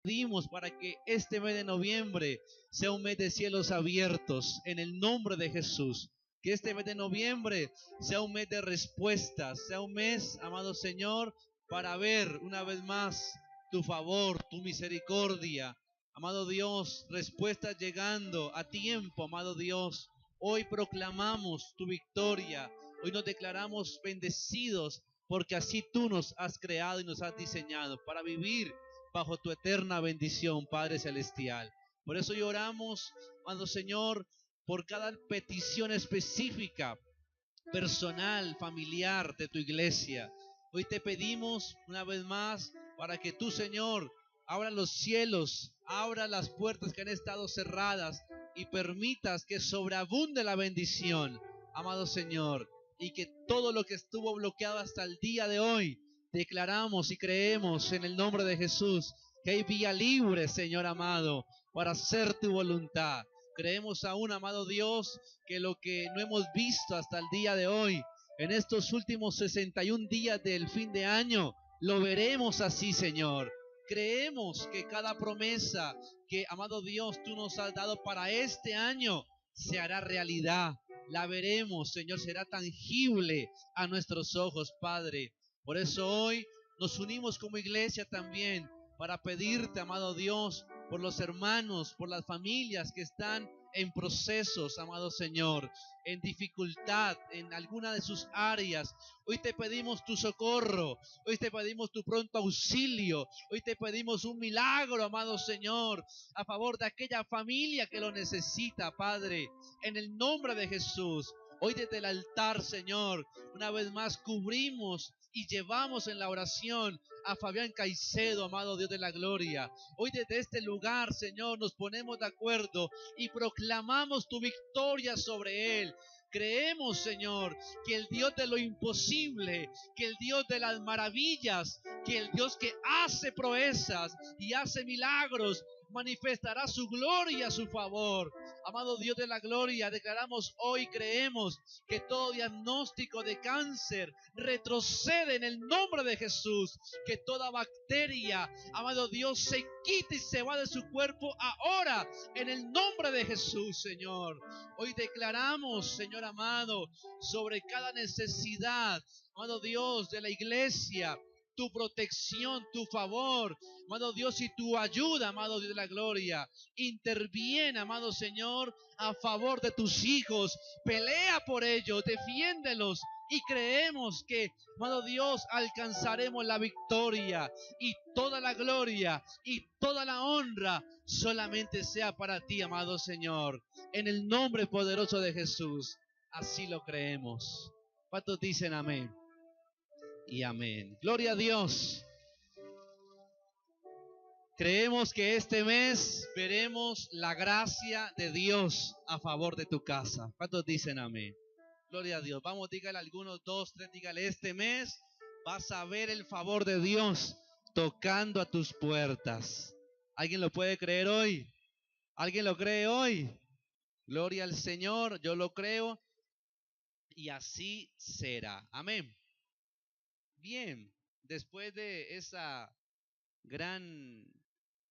Pedimos para que este mes de noviembre sea un mes de cielos abiertos en el nombre de Jesús. Que este mes de noviembre sea un mes de respuestas, sea un mes, amado Señor, para ver una vez más tu favor, tu misericordia. Amado Dios, respuestas llegando a tiempo, amado Dios. Hoy proclamamos tu victoria. Hoy nos declaramos bendecidos porque así tú nos has creado y nos has diseñado para vivir bajo tu eterna bendición, Padre Celestial. Por eso lloramos, amado Señor, por cada petición específica, personal, familiar de tu iglesia. Hoy te pedimos una vez más para que tú, Señor, abra los cielos, abra las puertas que han estado cerradas y permitas que sobreabunde la bendición, amado Señor, y que todo lo que estuvo bloqueado hasta el día de hoy, declaramos y creemos en el nombre de Jesús que hay vía libre, Señor amado, para hacer tu voluntad. Creemos aún, amado Dios, que lo que no hemos visto hasta el día de hoy, en estos últimos 61 días del fin de año, lo veremos así, Señor. Creemos que cada promesa que, amado Dios, tú nos has dado para este año se hará realidad. La veremos, Señor, será tangible a nuestros ojos, Padre. Por eso hoy nos unimos como iglesia también para pedirte, amado Dios, por los hermanos, por las familias que están en procesos, amado Señor, en dificultad en alguna de sus áreas. Hoy te pedimos tu socorro, hoy te pedimos tu pronto auxilio, hoy te pedimos un milagro, amado Señor, a favor de aquella familia que lo necesita, Padre, en el nombre de Jesús. Hoy desde el altar, Señor, una vez más cubrimos y llevamos en la oración a Fabián Caicedo, amado Dios de la gloria. Hoy desde este lugar, Señor, nos ponemos de acuerdo y proclamamos tu victoria sobre él. Creemos, Señor, que el Dios de lo imposible, que el Dios de las maravillas, que el Dios que hace proezas y hace milagros, manifestará su gloria a su favor. Amado Dios de la gloria, declaramos hoy, creemos que todo diagnóstico de cáncer retrocede en el nombre de Jesús, que toda bacteria, amado Dios, se quite y se va de su cuerpo ahora en el nombre de Jesús, Señor. Hoy declaramos, Señor amado, sobre cada necesidad, amado Dios, de la iglesia, tu protección, tu favor, amado Dios, y tu ayuda, amado Dios de la gloria. Interviene, amado Señor, a favor de tus hijos. Pelea por ellos, defiéndelos. Y creemos que, amado Dios, alcanzaremos la victoria y toda la gloria y toda la honra solamente sea para ti, amado Señor. En el nombre poderoso de Jesús, así lo creemos. ¿Cuántos dicen amén? Y amén. Gloria a Dios. Creemos que este mes veremos la gracia de Dios a favor de tu casa. ¿Cuántos dicen amén? Gloria a Dios. Vamos, dígale a algunos, dos, tres, dígale, este mes vas a ver el favor de Dios tocando a tus puertas. ¿Alguien lo puede creer hoy? ¿Alguien lo cree hoy? Gloria al Señor, yo lo creo y así será. Amén. Bien, después de esa gran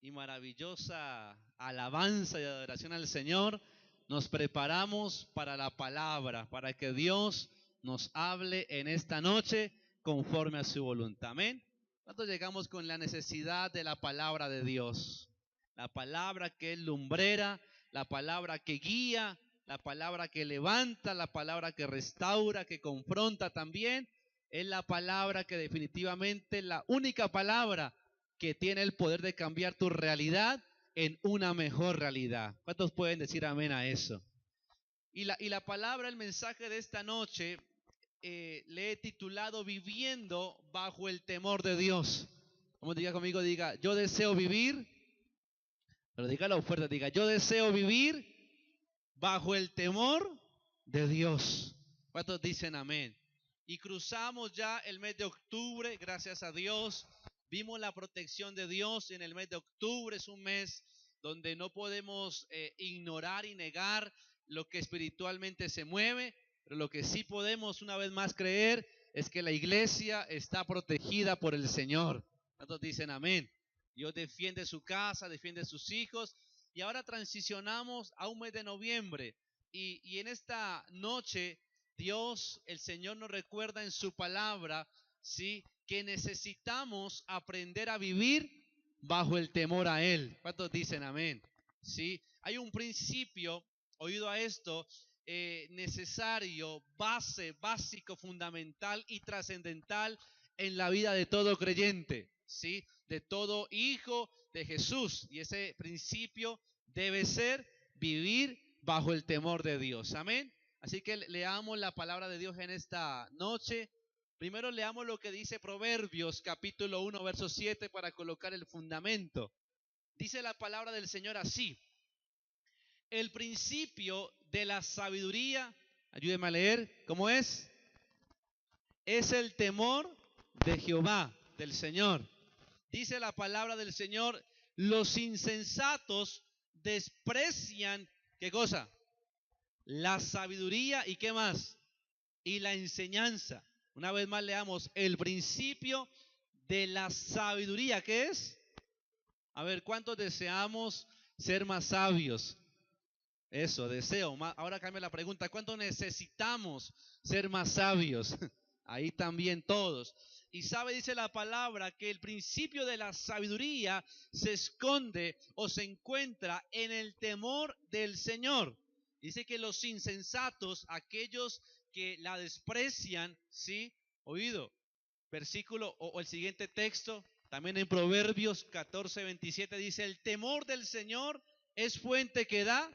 y maravillosa alabanza y adoración al Señor, nos preparamos para la palabra, para que Dios nos hable en esta noche conforme a su voluntad. Amén. ¿Cuántos llegamos con la necesidad de la palabra de Dios? La palabra que es lumbrera, la palabra que guía, la palabra que levanta, la palabra que restaura, que confronta también. Es la palabra que definitivamente, la única palabra que tiene el poder de cambiar tu realidad en una mejor realidad. ¿Cuántos pueden decir amén a eso? Y la palabra, el mensaje de esta noche, le he titulado Viviendo bajo el temor de Dios. Como diga conmigo, diga, yo deseo vivir, pero dígalo fuerte, diga, yo deseo vivir bajo el temor de Dios. ¿Cuántos dicen amén? Y cruzamos ya el mes de octubre, gracias a Dios. Vimos la protección de Dios en el mes de octubre. Es un mes donde no podemos ignorar y negar lo que espiritualmente se mueve, pero lo que sí podemos una vez más creer es que la iglesia está protegida por el Señor. ¿Cuántos dicen amén? Dios defiende su casa, defiende sus hijos. Y ahora transicionamos a un mes de noviembre. Y en esta noche, Dios, el Señor nos recuerda en su palabra, ¿sí?, que necesitamos aprender a vivir bajo el temor a Él. ¿Cuántos dicen amén? ¿Sí? Hay un principio, oído a esto, necesario, básico, fundamental y trascendental en la vida de todo creyente, ¿sí?, de todo hijo de Jesús. Y ese principio debe ser vivir bajo el temor de Dios. Amén. Así que leamos la palabra de Dios en esta noche. Primero leamos lo que dice Proverbios capítulo 1, verso 7 para colocar el fundamento. Dice la palabra del Señor así: el principio de la sabiduría, ayúdeme a leer, ¿cómo es? Es el temor de Jehová, del Señor. Dice la palabra del Señor: los insensatos desprecian, ¿qué cosa? La sabiduría y ¿qué más? Y la enseñanza. Una vez más leamos el principio de la sabiduría, ¿qué es? A ver, ¿cuántos deseamos ser más sabios? Eso, deseo. Ahora cambia la pregunta: ¿cuánto necesitamos ser más sabios? Ahí también todos. Y sabe, dice la palabra, que el principio de la sabiduría se esconde o se encuentra en el temor del Señor. Dice que los insensatos, aquellos que la desprecian, ¿sí? Oído. Versículo o el siguiente texto, también en Proverbios 14:27 dice: el temor del Señor es fuente que da.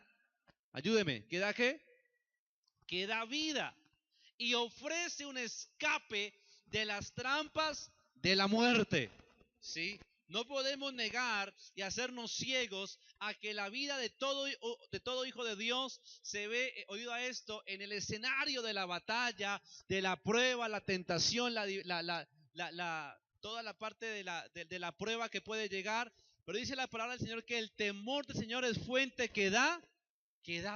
Ayúdeme, ¿qué da qué? Que da vida y ofrece un escape de las trampas de la muerte. ¿Sí? No podemos negar y hacernos ciegos a que la vida de todo hijo de Dios se ve, oído a esto, en el escenario de la batalla, de la prueba, la tentación, toda la parte de la prueba que puede llegar. Pero dice la palabra del Señor que el temor del Señor es fuente que da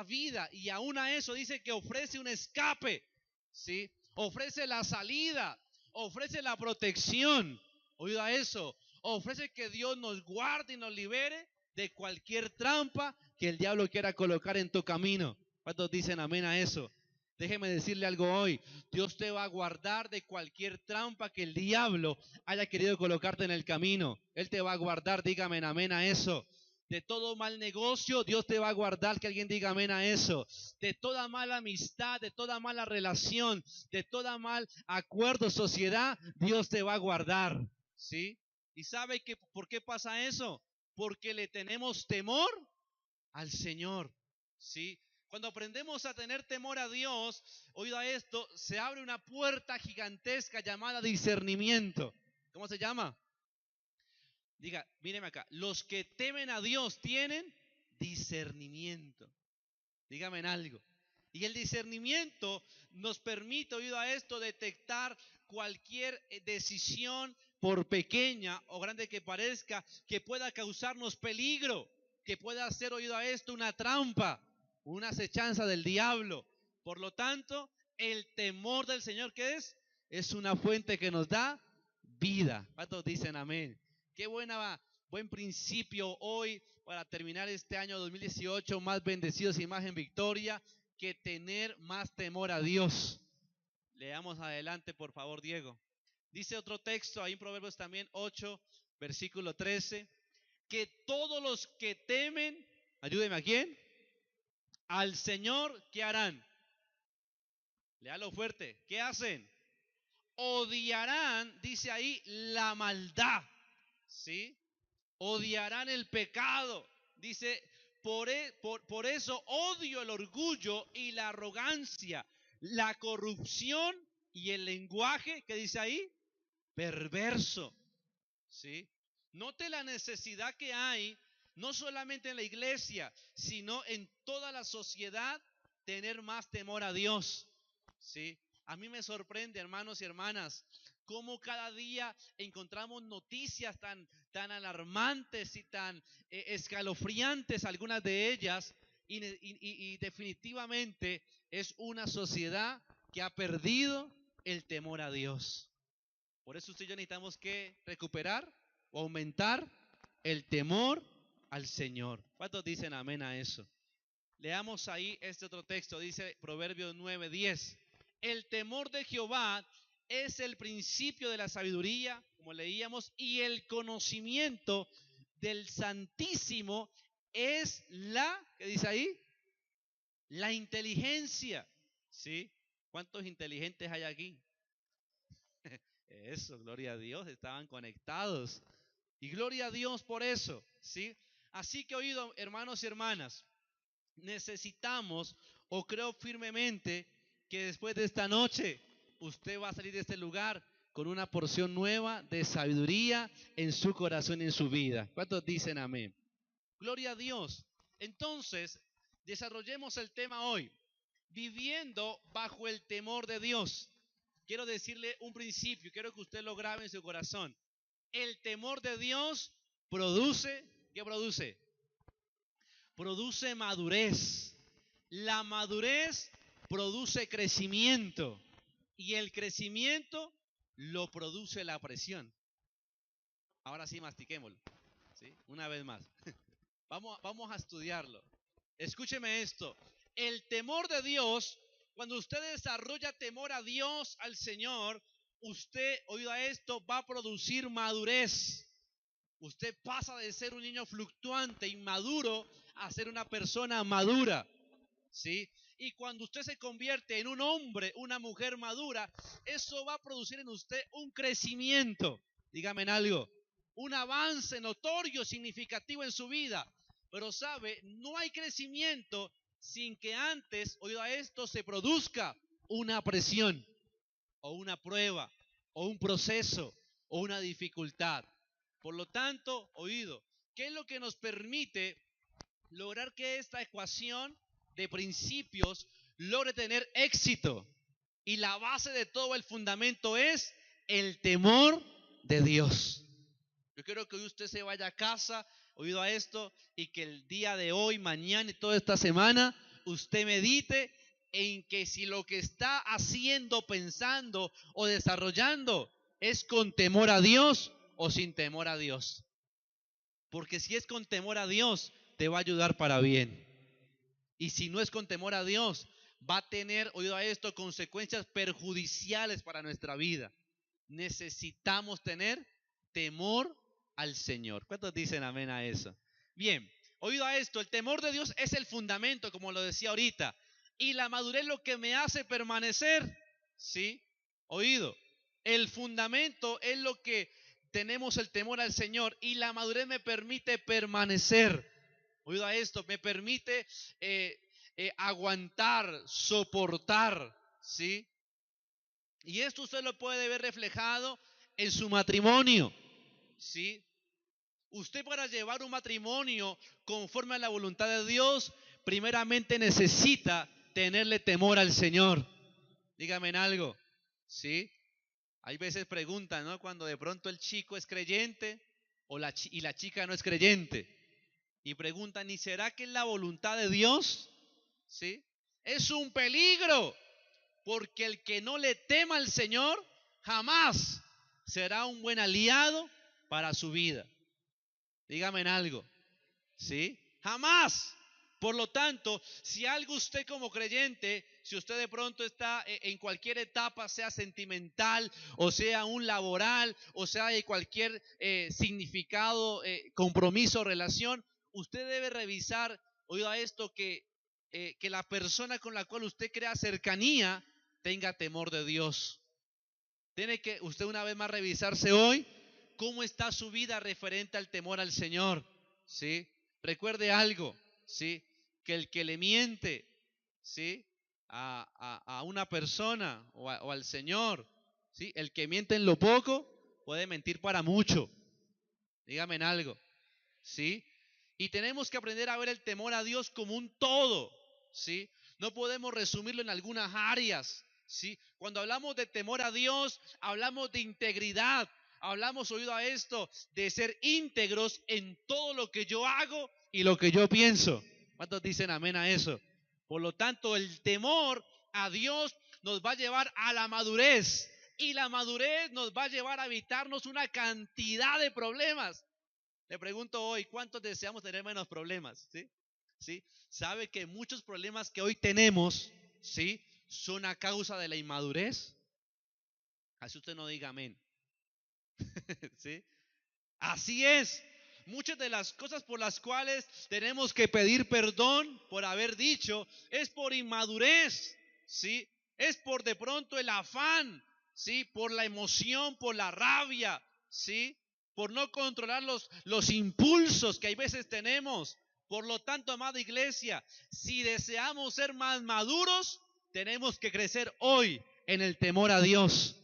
vida, y aún a eso dice que ofrece un escape, ¿sí? Ofrece la salida, ofrece la protección, oído a eso, ofrece que Dios nos guarde y nos libere de cualquier trampa que el diablo quiera colocar en tu camino. ¿Cuántos dicen amén a eso? Déjeme decirle algo hoy: Dios te va a guardar de cualquier trampa que el diablo haya querido colocarte en el camino. Él te va a guardar, dígame amén a eso. De todo mal negocio, Dios te va a guardar, que alguien diga amén a eso. De toda mala amistad, de toda mala relación, de toda mal acuerdo, sociedad, Dios te va a guardar, ¿sí? ¿Y sabe que por qué pasa eso? Porque le tenemos temor al Señor, ¿sí? Cuando aprendemos a tener temor a Dios, oído a esto, se abre una puerta gigantesca llamada discernimiento. ¿Cómo se llama? Diga, míreme acá: los que temen a Dios tienen discernimiento. Dígame en algo. Y el discernimiento nos permite, oído a esto, detectar cualquier decisión, por pequeña o grande que parezca, que pueda causarnos peligro, que pueda hacer, oído a esto, una trampa, una acechanza del diablo. Por lo tanto, el temor del Señor, ¿qué es? Es una fuente que nos da vida. ¿Cuántos dicen amén? Qué buen principio hoy para terminar este año 2018 más bendecidos y más en victoria, que tener más temor a Dios. Leamos adelante, por favor, Diego. Dice otro texto ahí en Proverbios también 8, versículo 13, que todos los que temen, ayúdeme, ¿a quién? Al Señor, ¿qué harán? Léalo fuerte. ¿Qué hacen? Odiarán, dice ahí, la maldad, ¿sí? Odiarán el pecado. Dice, por eso odio el orgullo y la arrogancia, la corrupción y el lenguaje, ¿qué dice ahí? Perverso, ¿sí? Note la necesidad que hay, no solamente en la iglesia, sino en toda la sociedad, tener más temor a Dios, ¿sí? A mí me sorprende, hermanos y hermanas, cómo cada día encontramos noticias tan alarmantes y tan escalofriantes, algunas de ellas, y definitivamente es una sociedad que ha perdido el temor a Dios. Por eso usted y yo necesitamos que recuperar o aumentar El temor al Señor. ¿Cuántos dicen amén a eso? Leamos ahí este otro texto, dice Proverbios 9:10. El temor de Jehová es el principio de la sabiduría, como leíamos, y el conocimiento del Santísimo es ¿qué dice ahí? La inteligencia. ¿Sí? ¿Cuántos inteligentes hay aquí? Eso, gloria a Dios, estaban conectados. Y gloria a Dios por eso, ¿sí? Así que oído, hermanos y hermanas, necesitamos, o creo firmemente, que después de esta noche usted va a salir de este lugar con una porción nueva de sabiduría en su corazón y en su vida. ¿Cuántos dicen amén? Gloria a Dios. Entonces, desarrollemos el tema hoy, viviendo bajo el temor de Dios. Quiero decirle un principio, quiero que usted lo grabe en su corazón. El temor de Dios produce, ¿qué produce? Produce madurez. La madurez produce crecimiento y el crecimiento lo produce la presión. Ahora sí, mastiquémoslo, ¿sí? Una vez más. Vamos a estudiarlo. Escúcheme esto. El temor de Dios, cuando usted desarrolla temor a Dios, al Señor, usted, oído a esto, va a producir madurez. Usted pasa de ser un niño fluctuante, inmaduro, a ser una persona madura, ¿sí? Y cuando usted se convierte en un hombre, una mujer madura, eso va a producir en usted un crecimiento, dígame en algo, un avance notorio, significativo en su vida. Pero sabe, no hay crecimiento sin que antes, oído a esto, se produzca una presión, o una prueba, o un proceso, o una dificultad. Por lo tanto, oído, ¿qué es lo que nos permite lograr que esta ecuación de principios logre tener éxito? Y la base de todo el fundamento es el temor de Dios. Yo quiero que hoy usted se vaya a casa, oído a esto, y que el día de hoy, mañana y toda esta semana, usted medite en que si lo que está haciendo, pensando o desarrollando es con temor a Dios o sin temor a Dios. Porque si es con temor a Dios, te va a ayudar para bien. Y si no es con temor a Dios, va a tener, oído a esto, consecuencias perjudiciales para nuestra vida. Necesitamos tener temor al Señor. ¿Cuántos dicen amén a eso? Bien, oído a esto, el temor de Dios es el fundamento, como lo decía ahorita. Y la madurez es lo que me hace permanecer. ¿Sí? Oído. El fundamento es lo que tenemos el temor al Señor y la madurez me permite permanecer. Oído a esto, me permite aguantar, soportar, ¿sí? Y esto usted lo puede ver reflejado en su matrimonio, ¿sí? Usted para llevar un matrimonio conforme a la voluntad de Dios, primeramente necesita tenerle temor al Señor. Dígame en algo, ¿sí? Hay veces preguntan, ¿no? Cuando de pronto el chico es creyente y la chica no es creyente. Y preguntan, ¿y será que es la voluntad de Dios? ¿Sí? Es un peligro, porque el que no le tema al Señor jamás será un buen aliado para su vida. Dígame en algo, ¿sí? Jamás. Por lo tanto, si algo usted como creyente, si usted de pronto está en cualquier etapa, sea sentimental, o sea un laboral, o sea de cualquier significado, compromiso, relación, usted debe revisar, oído a esto, que la persona con la cual usted crea cercanía tenga temor de Dios. Tiene que usted una vez más revisarse hoy cómo está su vida referente al temor al Señor, ¿sí? Recuerde algo, ¿sí? Que el que le miente, ¿sí? A una persona o al Señor, ¿sí? El que miente en lo poco puede mentir para mucho. Dígame en algo, ¿sí? Y tenemos que aprender a ver el temor a Dios como un todo, ¿sí? No podemos resumirlo en algunas áreas, ¿sí? Cuando hablamos de temor a Dios, hablamos de integridad, hablamos, oído a esto, de ser íntegros en todo lo que yo hago y lo que yo pienso. ¿Cuántos dicen amén a eso? Por lo tanto, el temor a Dios nos va a llevar a la madurez y la madurez nos va a llevar a evitarnos una cantidad de problemas. Le pregunto hoy, ¿cuántos deseamos tener menos problemas? ¿Sí? ¿Sí? ¿Sabe que muchos problemas que hoy tenemos, ¿sí?, son a causa de la inmadurez? Así usted no diga amén. ¿Sí? Así es. Muchas de las cosas por las cuales tenemos que pedir perdón por haber dicho es por inmadurez, ¿sí? Es por de pronto el afán, ¿sí? Por la emoción, por la rabia, ¿sí? Por no controlar los impulsos que hay veces tenemos. Por lo tanto, amada iglesia, si deseamos ser más maduros, tenemos que crecer hoy en el temor a Dios,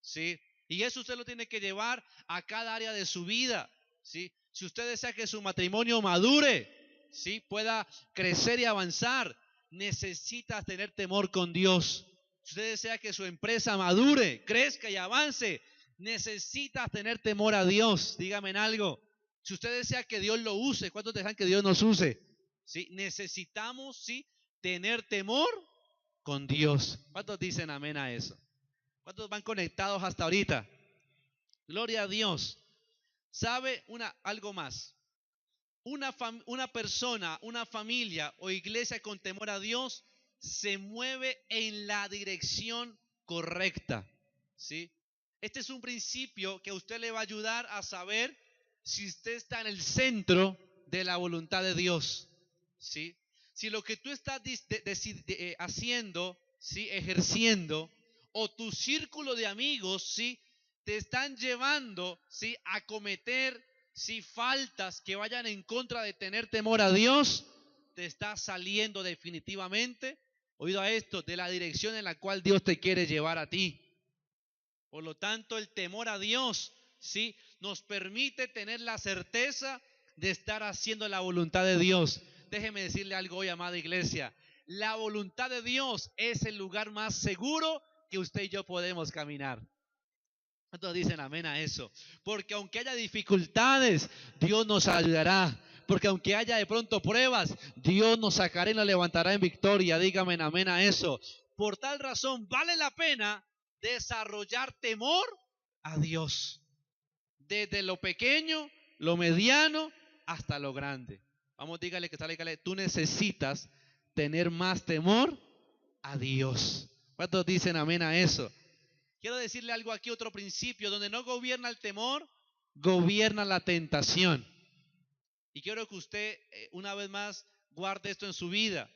¿sí? Y eso usted lo tiene que llevar a cada área de su vida, ¿sí? Si usted desea que su matrimonio madure, ¿sí?, pueda crecer y avanzar, necesita tener temor con Dios. Si usted desea que su empresa madure, crezca y avance, necesita tener temor a Dios. Dígame en algo. Si usted desea que Dios lo use, ¿cuántos desean que Dios nos use? ¿Sí? Necesitamos, ¿sí?, tener temor con Dios. ¿Cuántos dicen amén a eso? ¿Cuántos van conectados hasta ahorita? Gloria a Dios. ¿Sabe algo más? Una persona, una familia o iglesia con temor a Dios se mueve en la dirección correcta, ¿sí? Este es un principio que a usted le va a ayudar a saber si usted está en el centro de la voluntad de Dios, ¿sí? Si lo que tú estás haciendo, ¿sí?, ejerciendo, o tu círculo de amigos, ¿sí?, te están llevando, ¿sí?, a cometer, ¿sí?, faltas que vayan en contra de tener temor a Dios, te estás saliendo definitivamente, oído a esto, de la dirección en la cual Dios te quiere llevar a ti. Por lo tanto, el temor a Dios, ¿sí?, nos permite tener la certeza de estar haciendo la voluntad de Dios. Déjeme decirle algo hoy, amada iglesia. La voluntad de Dios es el lugar más seguro que usted y yo podemos caminar. ¿Cuántos dicen amén a eso? Porque aunque haya dificultades, Dios nos ayudará. Porque aunque haya de pronto pruebas, Dios nos sacará y nos levantará en victoria. Dígame amén a eso. Por tal razón, vale la pena desarrollar temor a Dios. Desde lo pequeño, lo mediano, hasta lo grande. Vamos, dígale que tal, dígale, tú necesitas tener más temor a Dios. ¿Cuántos dicen amén a eso? Quiero decirle algo aquí, otro principio, donde no gobierna el temor, gobierna la tentación. Y quiero que usted, una vez más, guarde esto en su vida.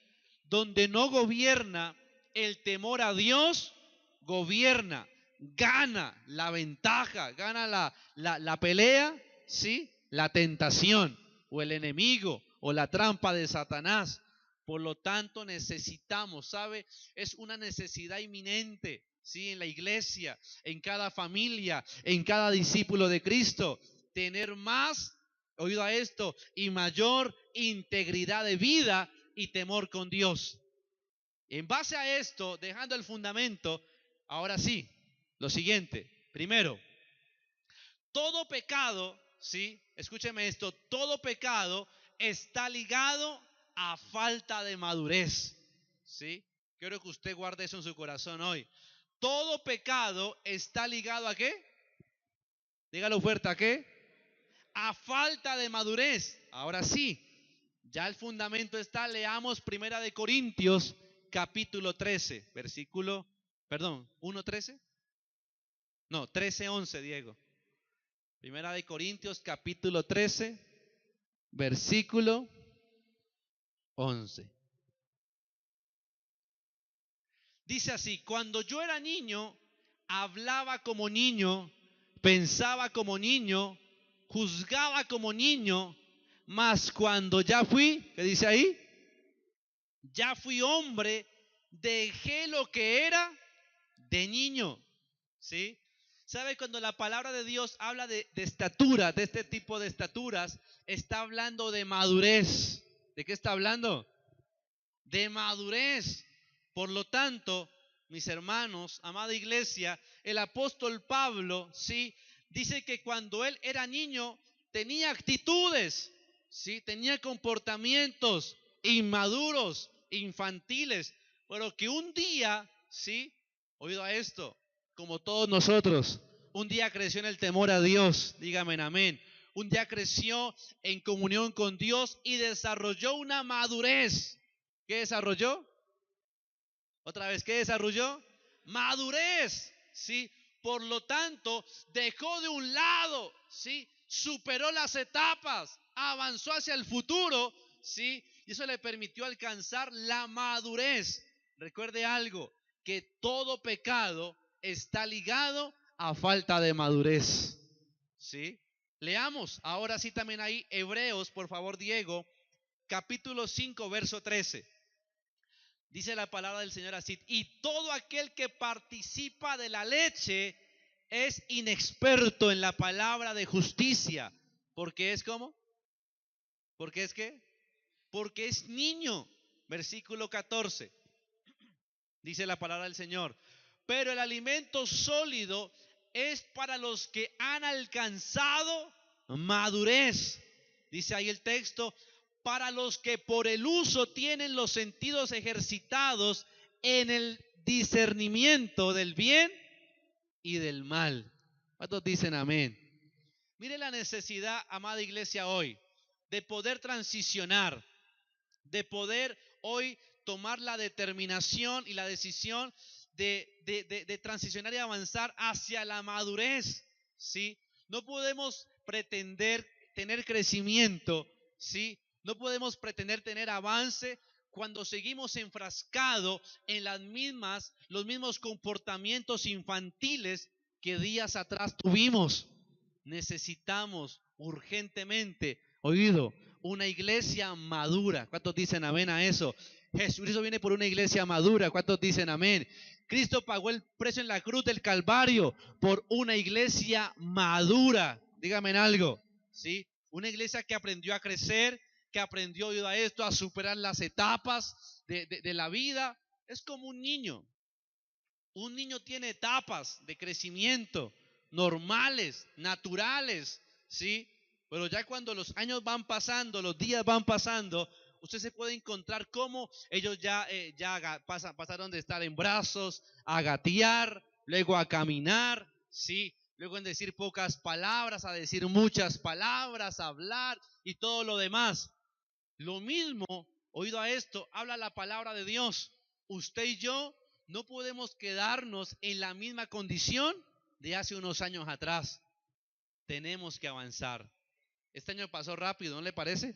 Donde no gobierna el temor a Dios, gobierna, gana la ventaja, gana la pelea, ¿sí?, la tentación, o el enemigo, o la trampa de Satanás. Por lo tanto, necesitamos, ¿sabe? Es una necesidad inminente, ¿sí?, en la iglesia, en cada familia, en cada discípulo de Cristo, tener más, oído a esto, y mayor integridad de vida y temor con Dios. En base a esto, dejando el fundamento, ahora sí, lo siguiente. Primero, todo pecado, ¿sí?, escúcheme esto, todo pecado está ligado a falta de madurez, ¿sí? Quiero que usted guarde eso en su corazón hoy. Todo pecado está ligado ¿a qué? Dígalo fuerte, ¿a qué? A falta de madurez. Ahora sí, ya el fundamento está. Leamos Primera de Corintios capítulo 13, versículo, perdón, 1:13. No, 13:11, Diego. Primera de Corintios capítulo 13, versículo 11. Dice así: cuando yo era niño, hablaba como niño, pensaba como niño, juzgaba como niño, mas cuando ya fui, ¿qué dice ahí? Ya fui hombre, dejé lo que era de niño, ¿sí? ¿Sabe? Cuando la palabra de Dios habla de estatura, de este tipo de estaturas, está hablando de madurez. ¿De qué está hablando? De madurez. Por lo tanto, mis hermanos, amada iglesia, el apóstol Pablo, ¿sí?, dice que cuando él era niño tenía actitudes, ¿sí?, tenía comportamientos inmaduros, infantiles, pero que un día, ¿sí?, oído a esto, como todos nosotros, un día creció en el temor a Dios. Dígame amén. un día creció en comunión con Dios y desarrolló una madurez. ¿Qué desarrolló? Otra vez, ¿qué desarrolló? Madurez, ¿sí? Por lo tanto, dejó de un lado, ¿sí? Superó las etapas, avanzó hacia el futuro, ¿sí? Y eso le permitió alcanzar la madurez. Recuerde algo, que todo pecado está ligado a falta de madurez, ¿sí? Leamos ahora sí también ahí Hebreos, por favor, Diego, capítulo 5, verso 13. Dice la palabra del Señor así: y todo aquel que participa de la leche es inexperto en la palabra de justicia. Porque es ¿cómo? Porque es ¿qué? Porque es niño. Versículo 14. Dice la palabra del Señor: pero el alimento sólido es para los que han alcanzado madurez. Dice ahí el texto: para los que por el uso tienen los sentidos ejercitados en el discernimiento del bien y del mal. ¿Cuántos dicen amén? Mire la necesidad, amada iglesia, hoy de poder transicionar, de poder hoy tomar la determinación y la decisión de transicionar y avanzar hacia la madurez, ¿sí? No podemos pretender tener crecimiento, ¿sí? No podemos pretender tener avance cuando seguimos enfrascados en los mismos comportamientos infantiles que días atrás tuvimos. Necesitamos urgentemente, oído, una iglesia madura. ¿Cuántos dicen amén a eso? Jesucristo viene por una iglesia madura. ¿Cuántos dicen amén? Cristo pagó el precio en la cruz del Calvario por una iglesia madura. Dígame algo, ¿sí? Una iglesia que aprendió a crecer, que aprendió a esto, a superar las etapas de la vida. Es como un niño. Un niño tiene etapas de crecimiento normales, naturales, ¿sí? Pero ya cuando los años van pasando, los días van pasando, usted se puede encontrar cómo ellos ya pasaron de estar en brazos a gatear, luego a caminar, ¿sí? Luego en decir pocas palabras, a decir muchas palabras, a hablar y todo lo demás. Lo mismo, oído a esto, habla la palabra de Dios. Usted y yo no podemos quedarnos en la misma condición de hace unos años atrás. Tenemos que avanzar. Este año pasó rápido, ¿no le parece?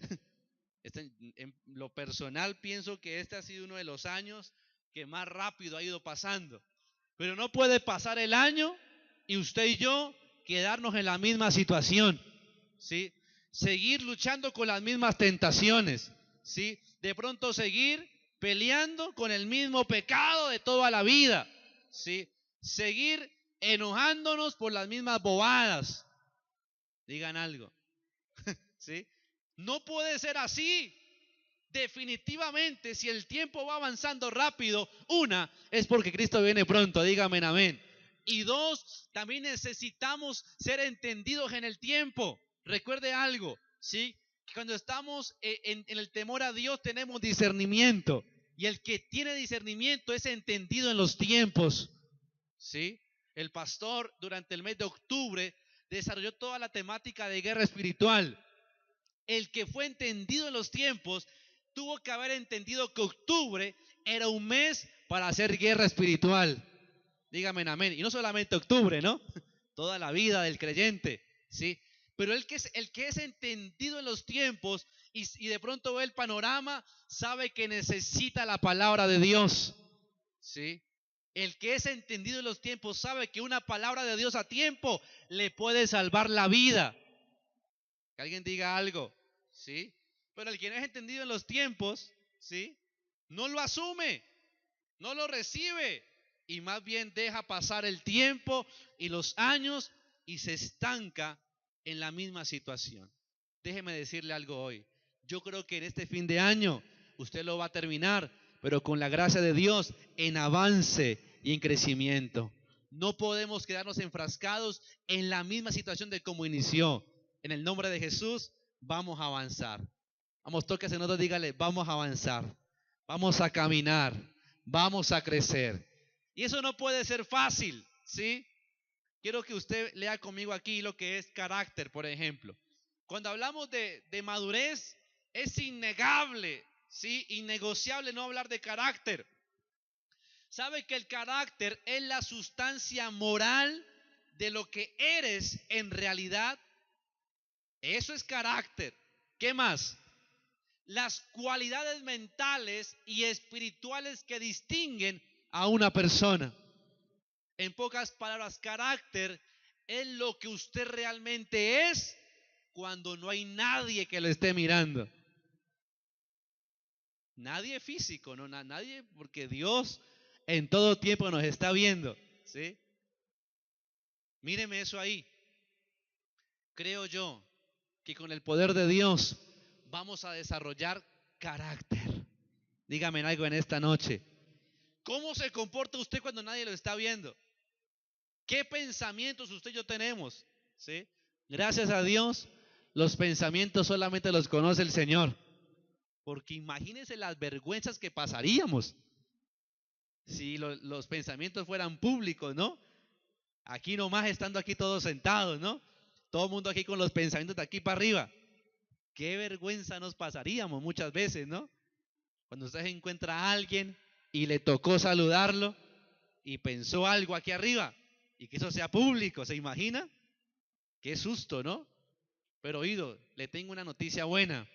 En lo personal pienso que este ha sido uno de los años que más rápido ha ido pasando. Pero no puede pasar el año y usted y yo quedarnos en la misma situación, ¿sí? Seguir luchando con las mismas tentaciones, ¿sí? De pronto seguir peleando con el mismo pecado de toda la vida, ¿sí? Seguir enojándonos por las mismas bobadas. Digan algo, ¿sí? No puede ser así. Definitivamente, si el tiempo va avanzando rápido, una, es porque Cristo viene pronto, dígame amén. Y dos, también necesitamos ser entendidos en el tiempo. Recuerde algo, ¿sí? Que cuando estamos en el temor a Dios tenemos discernimiento. Y el que tiene discernimiento es entendido en los tiempos, ¿sí? El pastor durante el mes de octubre desarrolló toda la temática de guerra espiritual. El que fue entendido en los tiempos tuvo que haber entendido que octubre era un mes para hacer guerra espiritual. Dígame amén. Y no solamente octubre, ¿no? Toda la vida del creyente, ¿sí? Pero el que es entendido en los tiempos y de pronto ve el panorama, sabe que necesita la palabra de Dios, ¿sí? El que es entendido en los tiempos sabe que una palabra de Dios a tiempo le puede salvar la vida. Que alguien diga algo, ¿sí? Pero el que no es entendido en los tiempos, ¿sí? No lo asume, no lo recibe y más bien deja pasar el tiempo y los años y se estanca en la misma situación. Déjeme decirle algo hoy. Yo creo que en este fin de año usted lo va a terminar, pero con la gracia de Dios en avance y en crecimiento. No podemos quedarnos enfrascados en la misma situación de cómo inició. En el nombre de Jesús vamos a avanzar. Vamos, tóquese en otro, dígale, vamos a avanzar, vamos a caminar, vamos a crecer. Y eso no puede ser fácil, ¿sí? Quiero que usted lea conmigo aquí lo que es carácter, por ejemplo. Cuando hablamos de madurez, es innegable, ¿sí? Innegociable no hablar de carácter. ¿Sabe que el carácter es la sustancia moral de lo que eres en realidad? Eso es carácter. ¿Qué más? Las cualidades mentales y espirituales que distinguen a una persona. En pocas palabras, carácter es lo que usted realmente es cuando no hay nadie que lo esté mirando. Nadie físico, no, nadie, porque Dios en todo tiempo nos está viendo, ¿sí? Míreme eso ahí. Creo yo que con el poder de Dios vamos a desarrollar carácter. Dígame algo en esta noche. ¿Cómo se comporta usted cuando nadie lo está viendo? ¿Qué pensamientos usted y yo tenemos? ¿Sí? Gracias a Dios, los pensamientos solamente los conoce el Señor. Porque imagínense las vergüenzas que pasaríamos si los pensamientos fueran públicos, ¿no? Aquí nomás estando aquí todos sentados, ¿no? Todo el mundo aquí con los pensamientos de aquí para arriba. Qué vergüenza nos pasaríamos muchas veces, ¿no? Cuando usted encuentra a alguien y le tocó saludarlo y pensó algo aquí arriba y que eso sea público, ¿se imagina? Qué susto, ¿no? Pero oído, le tengo una noticia buena.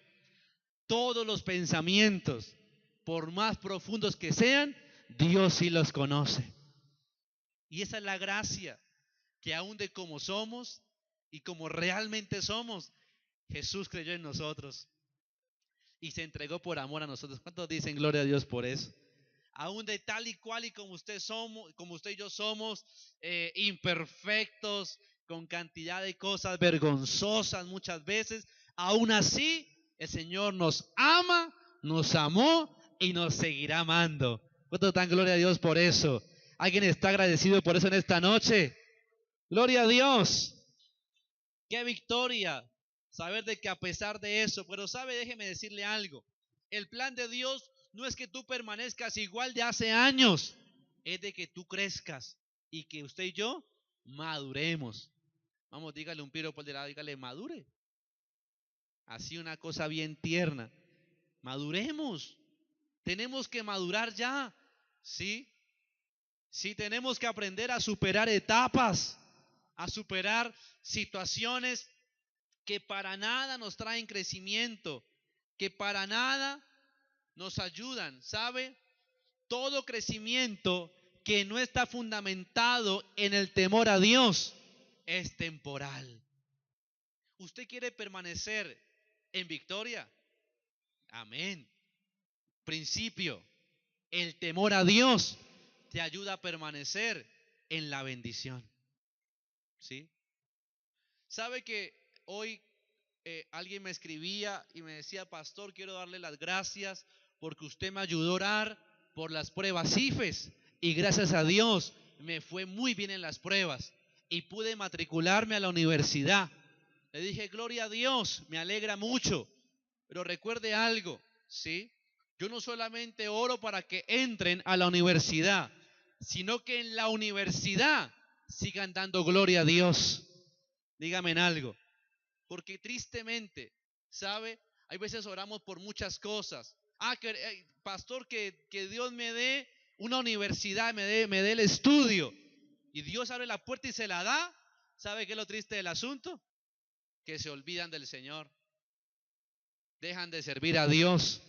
Todos los pensamientos, por más profundos que sean, Dios sí los conoce. Y esa es la gracia, que aún de como somos y como realmente somos, Jesús creyó en nosotros y se entregó por amor a nosotros. ¿Cuántos dicen gloria a Dios por eso? Aún de tal y cual y como usted somos, como usted y yo somos, imperfectos, con cantidad de cosas vergonzosas muchas veces, aún así el Señor nos ama, nos amó y nos seguirá amando. ¿Cuántos dan gloria a Dios por eso? ¿Alguien está agradecido por eso en esta noche? Gloria a Dios. Qué victoria saber de que a pesar de eso, pero sabe, déjeme decirle algo. El plan de Dios no es que tú permanezcas igual de hace años, es de que tú crezcas y que usted y yo maduremos. Vamos, dígale un piropo al de lado, dígale madure. Así una cosa bien tierna. Maduremos. Tenemos que madurar ya, ¿sí? Sí, tenemos que aprender a superar etapas, a superar situaciones que para nada nos traen crecimiento, que para nada nos ayudan, ¿sabe? Todo crecimiento que no está fundamentado en el temor a Dios es temporal. ¿Usted quiere permanecer en victoria? Amén. Principio, el temor a Dios te ayuda a permanecer en la bendición. ¿Sí? ¿Sabe que hoy alguien me escribía y me decía, pastor, quiero darle las gracias porque usted me ayudó a orar por las pruebas IFES y gracias a Dios me fue muy bien en las pruebas y pude matricularme a la universidad? Le dije, gloria a Dios, me alegra mucho, pero recuerde algo, ¿sí? Yo no solamente oro para que entren a la universidad, sino que en la universidad sigan dando gloria a Dios. Dígame en algo. Porque tristemente, ¿sabe? Hay veces oramos por muchas cosas. Pastor, que Dios me dé una universidad, me dé el estudio. Y Dios abre la puerta y se la da. ¿Sabe qué es lo triste del asunto? Que se olvidan del Señor. Dejan de servir a Dios.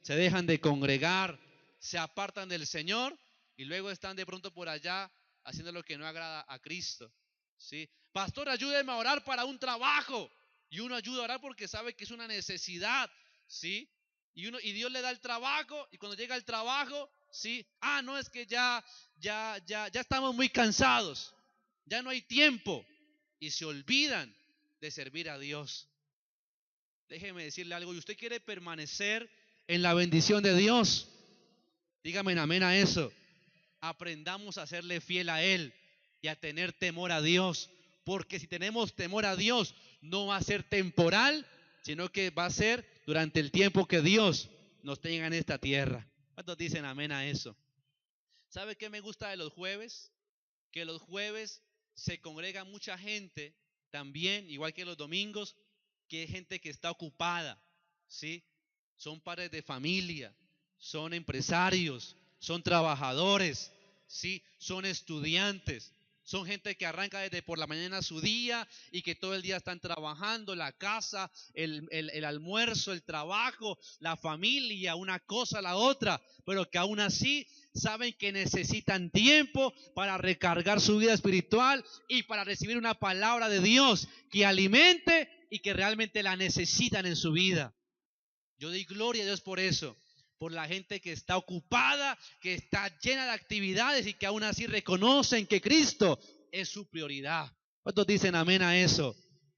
Se dejan de congregar. Se apartan del Señor. Y luego están de pronto por allá haciendo lo que no agrada a Cristo. ¿Sí? Pastor, ayúdeme a orar para un trabajo. Y uno ayuda a orar porque sabe que es una necesidad, ¿sí? Y Dios le da el trabajo y cuando llega el trabajo, ¿sí? No es que ya estamos muy cansados, ya no hay tiempo y se olvidan de servir a Dios. Déjeme decirle algo, y usted quiere permanecer en la bendición de Dios, dígame amén a eso. Aprendamos a serle fiel a Él y a tener temor a Dios. Porque si tenemos temor a Dios, no va a ser temporal, sino que va a ser durante el tiempo que Dios nos tenga en esta tierra. ¿Cuántos dicen amén a eso? ¿Sabe qué me gusta de los jueves? Que los jueves se congrega mucha gente también, igual que los domingos, que es gente que está ocupada, ¿sí? Son padres de familia, son empresarios, son trabajadores, ¿sí? Son estudiantes, son gente que arranca desde por la mañana su día y que todo el día están trabajando, la casa, el almuerzo, el trabajo, la familia, una cosa, la otra, pero que aún así saben que necesitan tiempo para recargar su vida espiritual y para recibir una palabra de Dios que alimente y que realmente la necesitan en su vida. Yo doy gloria a Dios por eso, por la gente que está ocupada, que está llena de actividades y que aún así reconocen que Cristo es su prioridad. ¿Cuántos dicen amén a eso?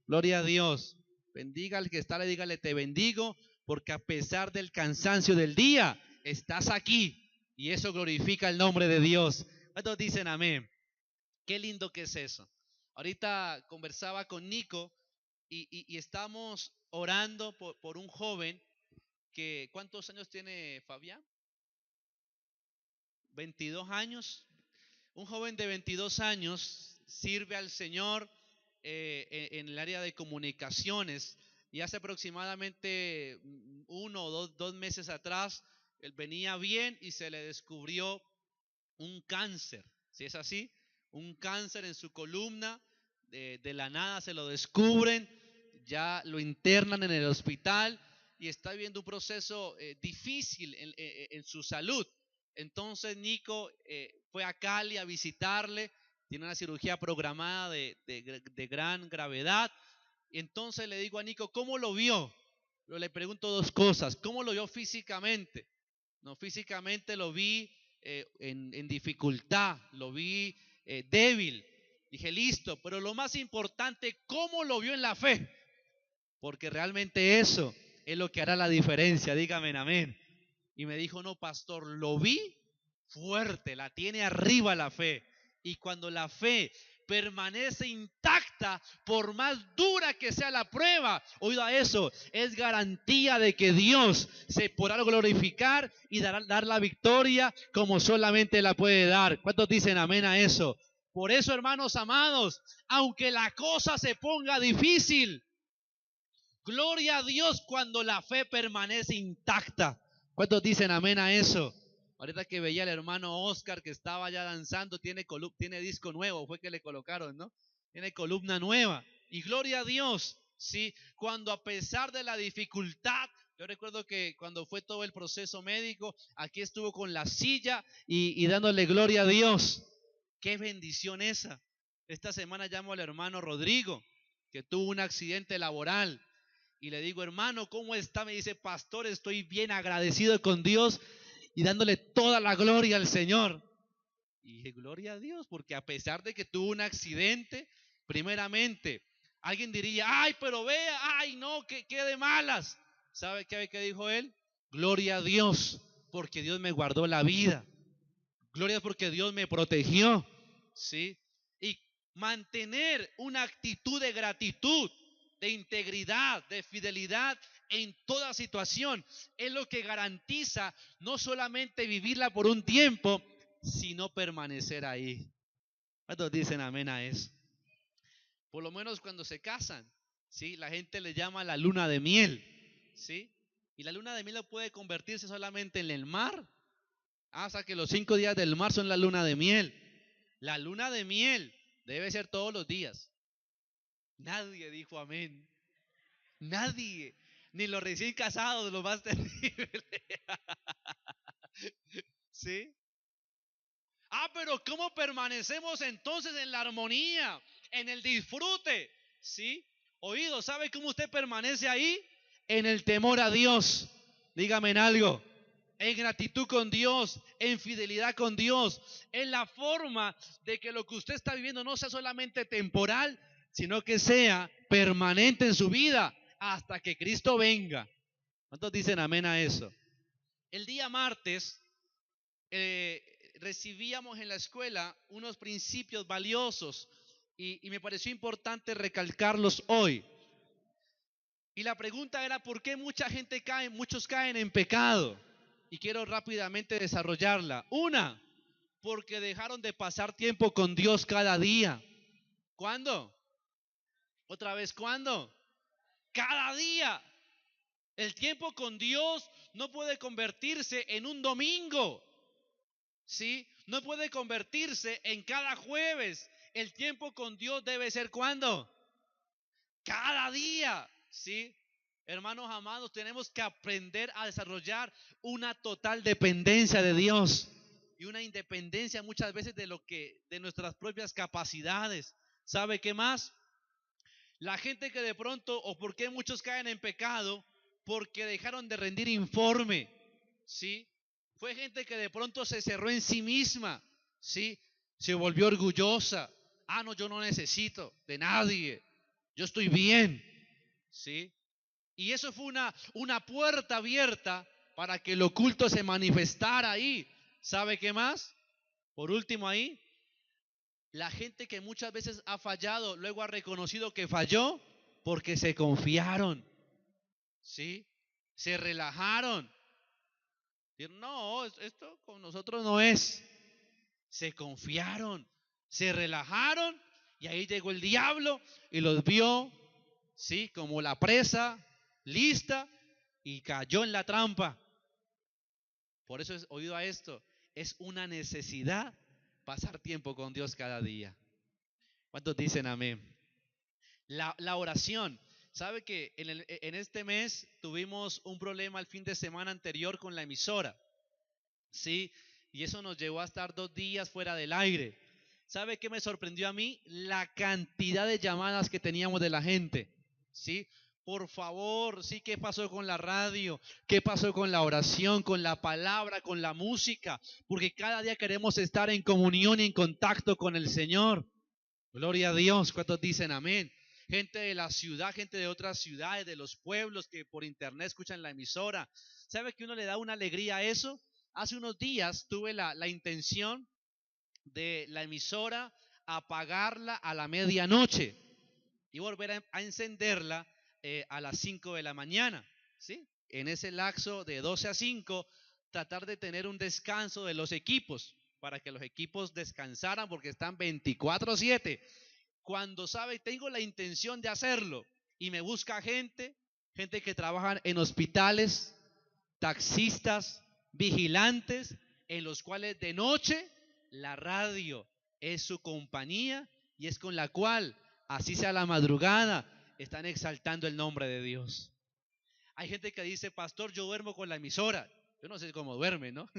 Gloria a Dios. Bendiga al que está, dígale, te bendigo, porque a pesar del cansancio del día, estás aquí y eso glorifica el nombre de Dios. ¿Cuántos dicen amén? Qué lindo que es eso. Ahorita conversaba con Nico y estamos orando por un joven que, ¿cuántos años tiene Fabián? 22 años. Un joven de 22 años sirve al Señor en el área de comunicaciones y hace aproximadamente 1 o 2 meses atrás él venía bien y se le descubrió un cáncer. ¿Sí es así? Un cáncer en su columna, de la nada se lo descubren, ya lo internan en el hospital y está viviendo un proceso difícil en su salud. Entonces Nico fue a Cali a visitarle, tiene una cirugía programada de gran gravedad. Y entonces le digo a Nico, ¿cómo lo vio? Yo le pregunto dos cosas, ¿cómo lo vio físicamente? No, físicamente lo vi en dificultad, lo vi débil. Dije, listo, pero lo más importante, ¿cómo lo vio en la fe? Porque realmente eso es lo que hará la diferencia, dígame amén. Y me dijo, no, pastor, lo vi fuerte, la tiene arriba la fe. Y cuando la fe permanece intacta, por más dura que sea la prueba, oiga eso, es garantía de que Dios se podrá glorificar y dar la victoria como solamente la puede dar. ¿Cuántos dicen amén a eso? Por eso, hermanos amados, aunque la cosa se ponga difícil, gloria a Dios cuando la fe permanece intacta. ¿Cuántos dicen amén a eso? Ahorita que veía al hermano Oscar que estaba ya danzando, tiene disco nuevo, fue que le colocaron, ¿no? Tiene columna nueva. Y gloria a Dios, ¿sí? Cuando a pesar de la dificultad, yo recuerdo que cuando fue todo el proceso médico, aquí estuvo con la silla y dándole gloria a Dios. Qué bendición esa. Esta semana llamo al hermano Rodrigo, que tuvo un accidente laboral. Y le digo, hermano, ¿cómo está? Me dice, pastor, estoy bien agradecido con Dios y dándole toda la gloria al Señor. Y dije, gloria a Dios, porque a pesar de que tuvo un accidente, primeramente, alguien diría, ay, pero vea, ay, no, que de malas. ¿Sabe qué dijo él? Gloria a Dios, porque Dios me guardó la vida. Gloria a Dios porque Dios me protegió. ¿Sí? Y mantener una actitud de gratitud, de integridad, de fidelidad en toda situación es lo que garantiza no solamente vivirla por un tiempo, sino permanecer ahí. ¿Cuántos dicen amén a eso? Por lo menos cuando se casan, ¿sí? La gente le llama la luna de miel, ¿sí? Y la luna de miel no puede convertirse solamente en el mar, hasta que los 5 días del mar son la luna de miel. La luna de miel debe ser todos los días. Nadie dijo amén. Nadie. Ni los recién casados, lo más terrible. ¿Sí? Ah, pero ¿cómo permanecemos entonces en la armonía, en el disfrute? ¿Sí? Oído, ¿sabe cómo usted permanece ahí? En el temor a Dios. Dígame en algo. En gratitud con Dios, en fidelidad con Dios, en la forma de que lo que usted está viviendo no sea solamente temporal, sino que sea permanente en su vida hasta que Cristo venga. ¿Cuántos dicen amén a eso? El día martes recibíamos en la escuela unos principios valiosos y me pareció importante recalcarlos hoy. Y la pregunta era, ¿por qué muchos caen en pecado? Y quiero rápidamente desarrollarla. Una, porque dejaron de pasar tiempo con Dios cada día. ¿Cuándo? Otra vez, ¿cuándo? cada día. El tiempo con Dios no puede convertirse en un domingo, ¿sí? No puede convertirse en cada jueves. El tiempo con Dios debe ser ¿cuándo? Cada día, ¿sí? Hermanos amados, tenemos que aprender a desarrollar una total dependencia de Dios y una independencia muchas veces de nuestras propias capacidades. ¿Sabe qué más? La gente que de pronto, o por qué muchos caen en pecado, porque dejaron de rendir informe, ¿sí? Fue gente que de pronto se cerró en sí misma, ¿sí? Se volvió orgullosa. Ah, no, yo no necesito de nadie. Yo estoy bien, ¿sí? Y eso fue una puerta abierta para que el oculto se manifestara ahí. ¿Sabe qué más? Por último ahí, la gente que muchas veces ha fallado, luego ha reconocido que falló porque se confiaron, ¿sí? Se relajaron. No, esto con nosotros no es. Se confiaron, se relajaron y ahí llegó el diablo y los vio, ¿sí? Como la presa lista y cayó en la trampa. Por eso es oído a esto. Es una necesidad pasar tiempo con Dios cada día. ¿Cuántos dicen amén? La oración. ¿Sabe que en este mes tuvimos un problema el fin de semana anterior con la emisora? ¿Sí? Y eso nos llevó a estar 2 días fuera del aire. ¿Sabe qué me sorprendió a mí? La cantidad de llamadas que teníamos de la gente. ¿Sí? Por favor, ¿sí? ¿Qué pasó con la radio? ¿Qué pasó con la oración, con la palabra, con la música? Porque cada día queremos estar en comunión y en contacto con el Señor. Gloria a Dios. ¿Cuántos dicen amén? Gente de la ciudad, gente de otras ciudades, de los pueblos que por internet escuchan la emisora. ¿Sabe que uno le da una alegría a eso? Hace unos días tuve la intención de la emisora apagarla a la medianoche y volver a encenderla a las 5 de la mañana, ¿sí? En ese lapso de 12 a 5, tratar de tener un descanso de los equipos, para que los equipos descansaran porque están 24/7. Cuando sabe, tengo la intención de hacerlo y me busca gente que trabaja en hospitales, taxistas, vigilantes, en los cuales de noche la radio es su compañía y es con la cual, así sea la madrugada, están exaltando el nombre de Dios. Hay gente que dice, pastor, yo duermo con la emisora. Yo no sé cómo duerme, ¿no?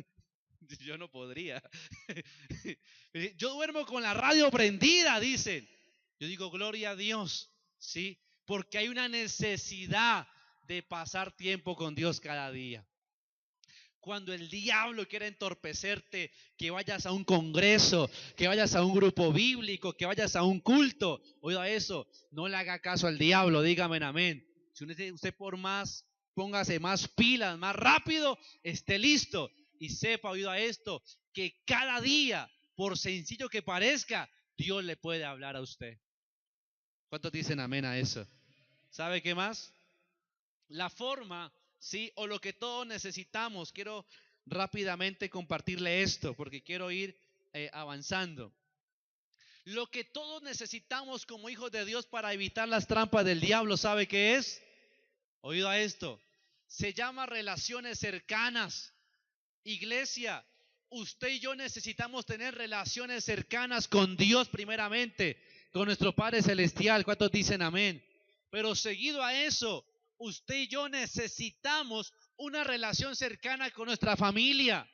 Yo no podría. Yo duermo con la radio prendida, dicen. Yo digo, gloria a Dios, ¿sí? Porque hay una necesidad de pasar tiempo con Dios cada día. Cuando el diablo quiere entorpecerte, que vayas a un congreso, que vayas a un grupo bíblico, que vayas a un culto, oiga eso, no le haga caso al diablo, dígame amén. Si usted por más, póngase más pilas, más rápido, esté listo y sepa, oído esto, que cada día, por sencillo que parezca, Dios le puede hablar a usted. ¿Cuántos dicen amén a eso? ¿Sabe qué más? La forma, ¿sí? O lo que todos necesitamos. Quiero rápidamente compartirle esto porque quiero ir avanzando. Lo que todos necesitamos como hijos de Dios para evitar las trampas del diablo, ¿sabe qué es? Oído a esto. Se llama relaciones cercanas. Iglesia, usted y yo necesitamos tener relaciones cercanas con Dios primeramente, con nuestro Padre Celestial. ¿Cuántos dicen amén? Pero seguido a eso, usted y yo necesitamos una relación cercana con nuestra familia.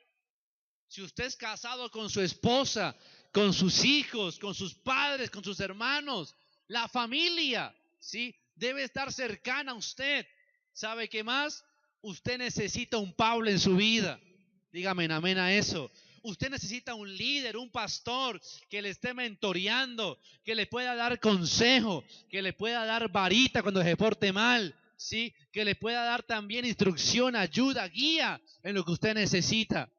Si usted es casado con su esposa, con sus hijos, con sus padres, con sus hermanos, la familia, ¿sí? Debe estar cercana a usted. ¿Sabe qué más? Usted necesita un Pablo en su vida. Dígame amén a eso. Usted necesita un líder, un pastor que le esté mentoreando, que le pueda dar consejo, que le pueda dar varita cuando se porte mal, ¿sí? Que le pueda dar también instrucción, ayuda, guía en lo que usted necesita.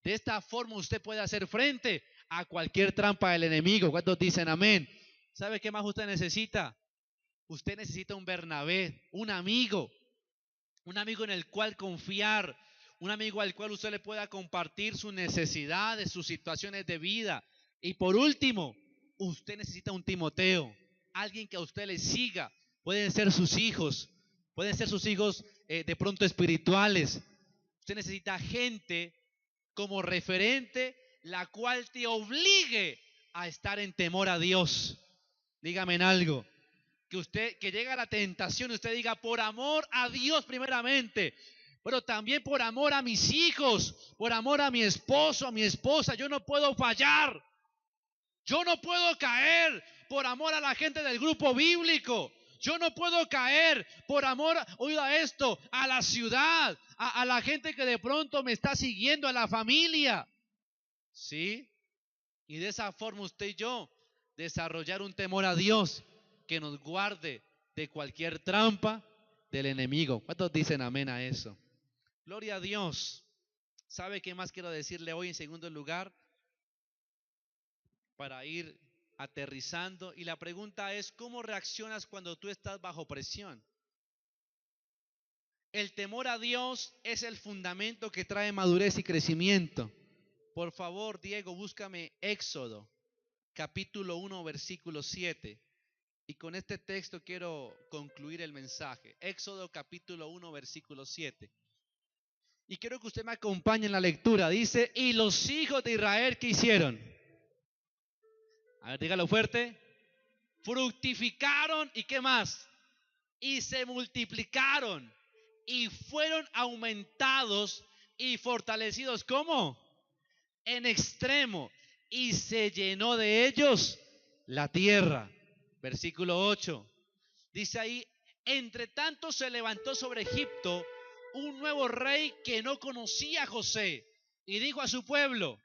De esta forma usted puede hacer frente a cualquier trampa del enemigo. ¿Cuántos dicen amén? ¿Sabe qué más usted necesita? Usted necesita un Bernabé, un amigo en el cual confiar, un amigo al cual usted le pueda compartir sus necesidades, sus situaciones de vida. Y por último, usted necesita un Timoteo, alguien que a usted le siga, pueden ser sus hijos, de pronto espirituales. Usted necesita gente como referente, la cual te obligue a estar en temor a Dios. Dígame en algo. Que llega la tentación y usted diga, por amor a Dios primeramente, pero también por amor a mis hijos, por amor a mi esposo, a mi esposa, yo no puedo fallar. Yo no puedo caer por amor a la gente del grupo bíblico. Yo no puedo caer por amor, oiga esto, a la ciudad, a la gente que de pronto me está siguiendo, a la familia. ¿Sí? Y de esa forma usted y yo desarrollar un temor a Dios que nos guarde de cualquier trampa del enemigo. ¿Cuántos dicen amén a eso? Gloria a Dios. ¿Sabe qué más quiero decirle hoy en segundo lugar? Para ir aterrizando. Y la pregunta es, ¿cómo reaccionas cuando tú estás bajo presión? El temor a Dios es el fundamento que trae madurez y crecimiento. Por favor, Diego, búscame Éxodo, capítulo 1, versículo 7. Y con este texto quiero concluir el mensaje. Éxodo, capítulo 1, versículo 7. Y quiero que usted me acompañe en la lectura. Dice, y los hijos de Israel, ¿qué hicieron? A ver, dígalo fuerte. Fructificaron, ¿y qué más? Y se multiplicaron y fueron aumentados y fortalecidos. ¿Cómo? En extremo. Y se llenó de ellos la tierra. Versículo 8. Dice ahí, entre tanto se levantó sobre Egipto un nuevo rey que no conocía a José y dijo a su pueblo,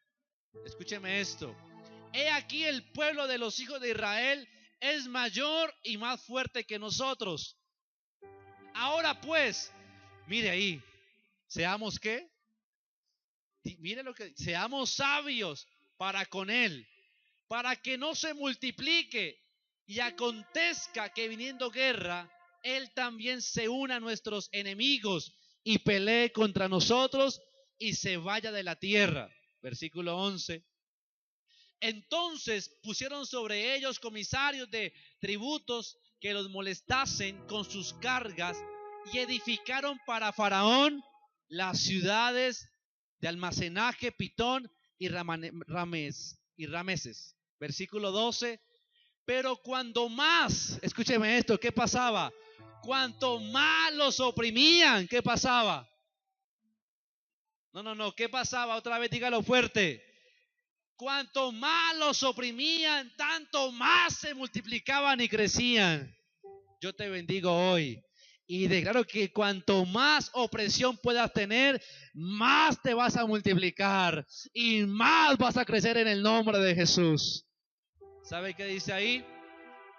escúcheme esto, he aquí el pueblo de los hijos de Israel es mayor y más fuerte que nosotros. Ahora pues, mire ahí, seamos ¿qué? Mire lo que, seamos sabios para con él, para que no se multiplique y acontezca que viniendo guerra, él también se una a nuestros enemigos y pelee contra nosotros y se vaya de la tierra. Versículo 11. Entonces pusieron sobre ellos comisarios de tributos que los molestasen con sus cargas y edificaron para Faraón las ciudades de almacenaje, Pitón y Rameses. Versículo 12. Pero cuando más, escúcheme esto, ¿qué pasaba? Cuanto más los oprimían, ¿qué pasaba? No, ¿qué pasaba? Otra vez dígalo fuerte. Cuanto más los oprimían, tanto más se multiplicaban y crecían. Yo te bendigo hoy y declaro que cuanto más opresión puedas tener, más te vas a multiplicar y más vas a crecer en el nombre de Jesús. ¿Sabe qué dice ahí?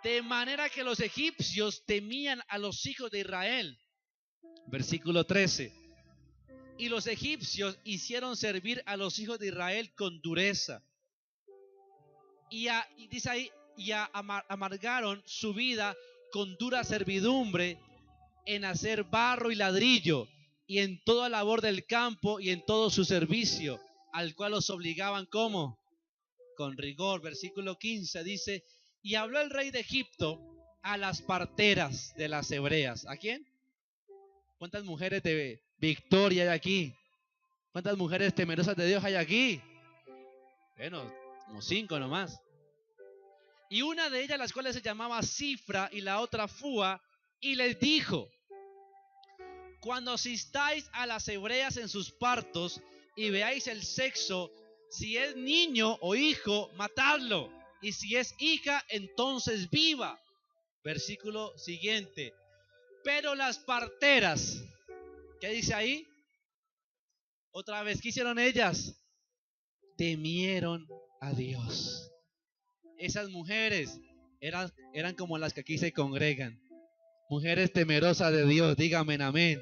De manera que los egipcios temían a los hijos de Israel. Versículo 13. Y los egipcios hicieron servir a los hijos de Israel con dureza. Y dice ahí, amargaron su vida con dura servidumbre en hacer barro y ladrillo y en toda labor del campo y en todo su servicio, al cual los obligaban ¿cómo? Con rigor. Versículo 15 dice, y habló el rey de Egipto a las parteras de las hebreas. ¿A quién? ¿Cuántas mujeres de victoria hay aquí? ¿Cuántas mujeres temerosas de Dios hay aquí? Bueno, como 5 nomás. Y una de ellas, las cuales se llamaba Cifra y la otra Fua, y les dijo, cuando asistáis a las hebreas en sus partos y veáis el sexo, si es niño o hijo, matadlo, y si es hija, entonces viva. Versículo siguiente. Pero las parteras, ¿qué dice ahí? Otra vez, ¿qué hicieron ellas? Temieron a Dios. Esas mujeres eran como las que aquí se congregan. Mujeres temerosas de Dios, dígame amén.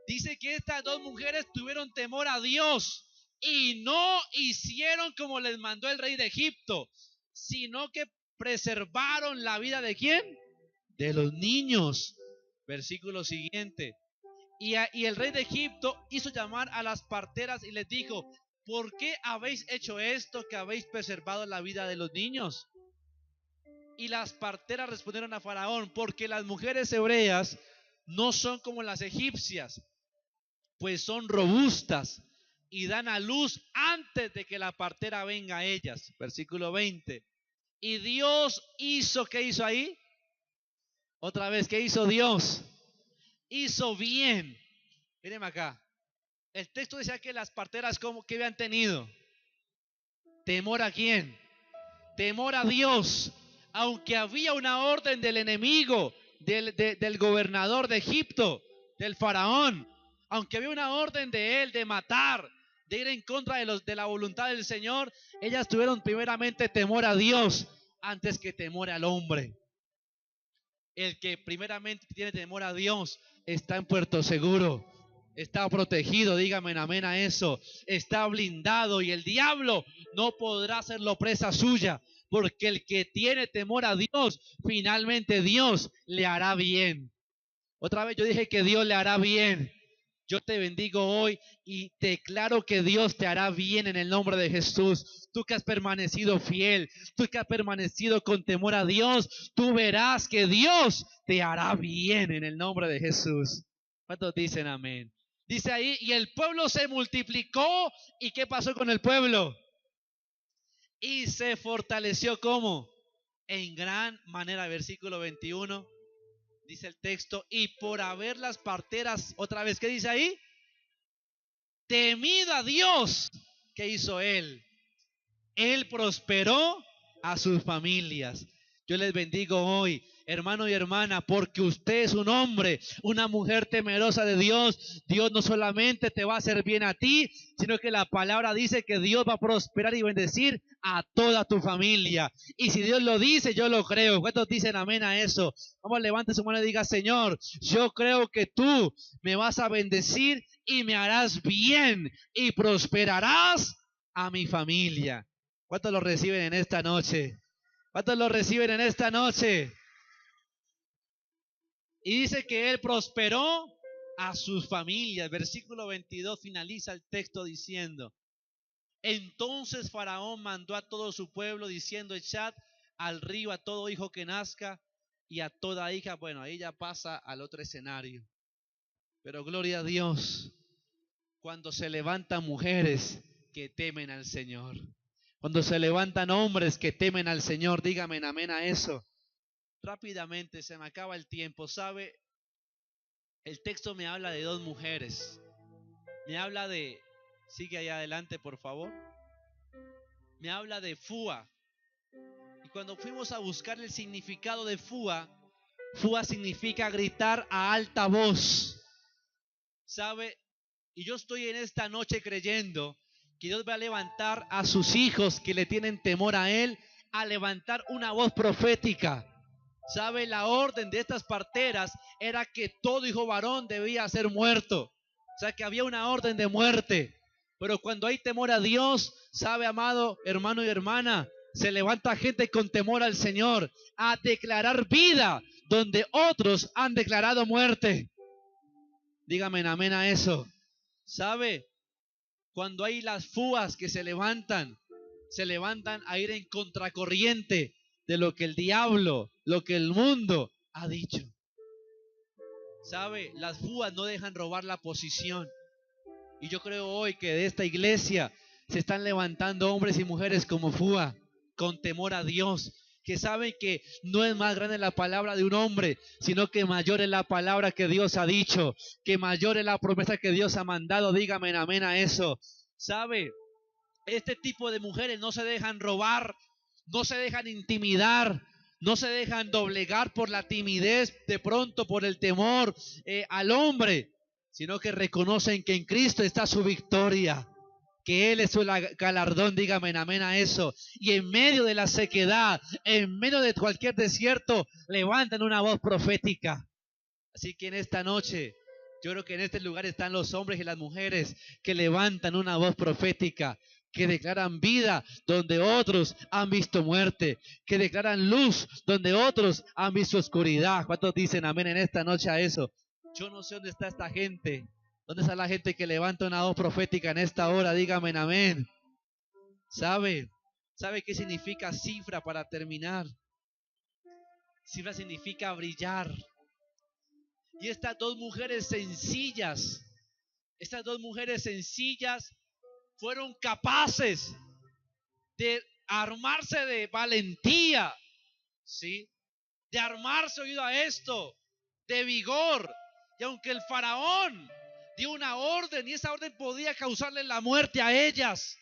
Dice que estas dos mujeres tuvieron temor a Dios y no hicieron como les mandó el rey de Egipto, sino que preservaron la vida ¿de quién? De los niños. Versículo siguiente. Y el rey de Egipto hizo llamar a las parteras y les dijo, ¿por qué habéis hecho esto que habéis preservado la vida de los niños? Y las parteras respondieron a Faraón, porque las mujeres hebreas no son como las egipcias, pues son robustas y dan a luz antes de que la partera venga a ellas. Versículo 20. Y Dios hizo, ¿qué hizo ahí? Otra vez, ¿qué hizo Dios? Hizo bien. Mírenme acá. El texto decía que las parteras, ¿cómo, qué habían tenido? ¿Temor a quién? Temor a Dios. Aunque había una orden del enemigo, del gobernador de Egipto, del faraón, aunque había una orden de él de matar, de ir en contra de la voluntad del Señor, ellas tuvieron primeramente temor a Dios antes que temor al hombre. El que primeramente tiene temor a Dios está en puerto seguro, está protegido, dígame amén a eso, está blindado y el diablo no podrá hacerlo presa suya, porque el que tiene temor a Dios, finalmente Dios le hará bien. Otra vez yo dije que Dios le hará bien. Yo te bendigo hoy y declaro que Dios te hará bien en el nombre de Jesús. Tú que has permanecido fiel, tú que has permanecido con temor a Dios, tú verás que Dios te hará bien en el nombre de Jesús. ¿Cuántos dicen amén? Dice ahí, y el pueblo se multiplicó. ¿Y qué pasó con el pueblo? Y se fortaleció ¿cómo? En gran manera. Versículo 21. Dice el texto, y por haber las parteras, otra vez, ¿qué dice ahí? Temido a Dios, ¿qué hizo él? Él prosperó a sus familias. Yo les bendigo hoy, hermano y hermana, porque usted es un hombre, una mujer temerosa de Dios. Dios no solamente te va a hacer bien a ti, sino que la palabra dice que Dios va a prosperar y bendecir a toda tu familia. Y si Dios lo dice, yo lo creo. ¿Cuántos dicen amén a eso? Vamos, levante su mano y diga, Señor, yo creo que tú me vas a bendecir y me harás bien y prosperarás a mi familia. ¿Cuántos lo reciben en esta noche? ¿Cuántos lo reciben en esta noche? Y dice que él prosperó a sus familias. Versículo 22 finaliza el texto diciendo, entonces Faraón mandó a todo su pueblo diciendo, echad al río a todo hijo que nazca y a toda hija. Bueno, ahí ya pasa al otro escenario. Pero gloria a Dios, cuando se levantan mujeres que temen al Señor. Cuando se levantan hombres que temen al Señor, dígame amén a eso. Rápidamente, se me acaba el tiempo, ¿sabe? El texto me habla de dos mujeres. Me habla de, sigue ahí adelante por favor. Me habla de Fúa. Y cuando fuimos a buscar el significado de Fúa, Fúa significa gritar a alta voz. ¿Sabe? Y yo estoy en esta noche creyendo que Dios va a levantar a sus hijos que le tienen temor a Él, a levantar una voz profética. ¿Sabe? La orden de estas parteras era que todo hijo varón debía ser muerto. O sea, que había una orden de muerte. Pero cuando hay temor a Dios, ¿sabe, amado hermano y hermana? Se levanta gente con temor al Señor a declarar vida donde otros han declarado muerte. Dígame amén a eso. ¿Sabe? Cuando hay las fúas que se levantan a ir en contracorriente de lo que el diablo, lo que el mundo ha dicho. ¿Sabe? Las fúas no dejan robar la posición. Y yo creo hoy que de esta iglesia se están levantando hombres y mujeres como Fúa, con temor a Dios, que saben que no es más grande la palabra de un hombre, sino que mayor es la palabra que Dios ha dicho, que mayor es la promesa que Dios ha mandado. Dígame amén a eso. ¿Sabe? Este tipo de mujeres no se dejan robar, no se dejan intimidar, no se dejan doblegar por la timidez, de pronto por el temor al hombre, sino que reconocen que en Cristo está su victoria, que Él es su galardón. Dígame amén a eso. Y en medio de la sequedad, en medio de cualquier desierto, levantan una voz profética. Así que en esta noche, yo creo que en este lugar están los hombres y las mujeres que levantan una voz profética, que declaran vida donde otros han visto muerte, que declaran luz donde otros han visto oscuridad. ¿Cuántos dicen amén en esta noche a eso? Yo no sé dónde está esta gente. ¿Dónde está la gente que levanta una voz profética en esta hora? Dígame amén. ¿Sabe qué significa cifra para terminar? Cifra significa brillar. Y estas dos mujeres sencillas fueron capaces de armarse de valentía, ¿sí? De armarse, oído a esto, de vigor. Y aunque el faraón dio una orden y esa orden podía causarle la muerte a ellas,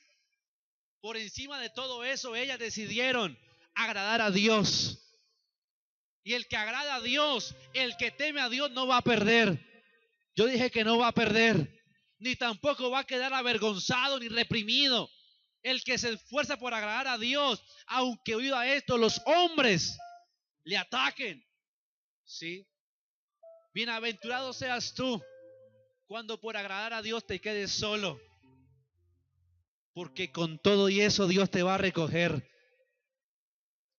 por encima de todo eso, ellas decidieron agradar a Dios. Y el que agrada a Dios, el que teme a Dios, no va a perder. Yo dije que no va a perder, ni tampoco va a quedar avergonzado ni reprimido. El que se esfuerza por agradar a Dios, aunque oído a esto, los hombres le ataquen, ¿sí? Bienaventurado seas tú cuando por agradar a Dios te quedes solo, porque con todo y eso Dios te va a recoger.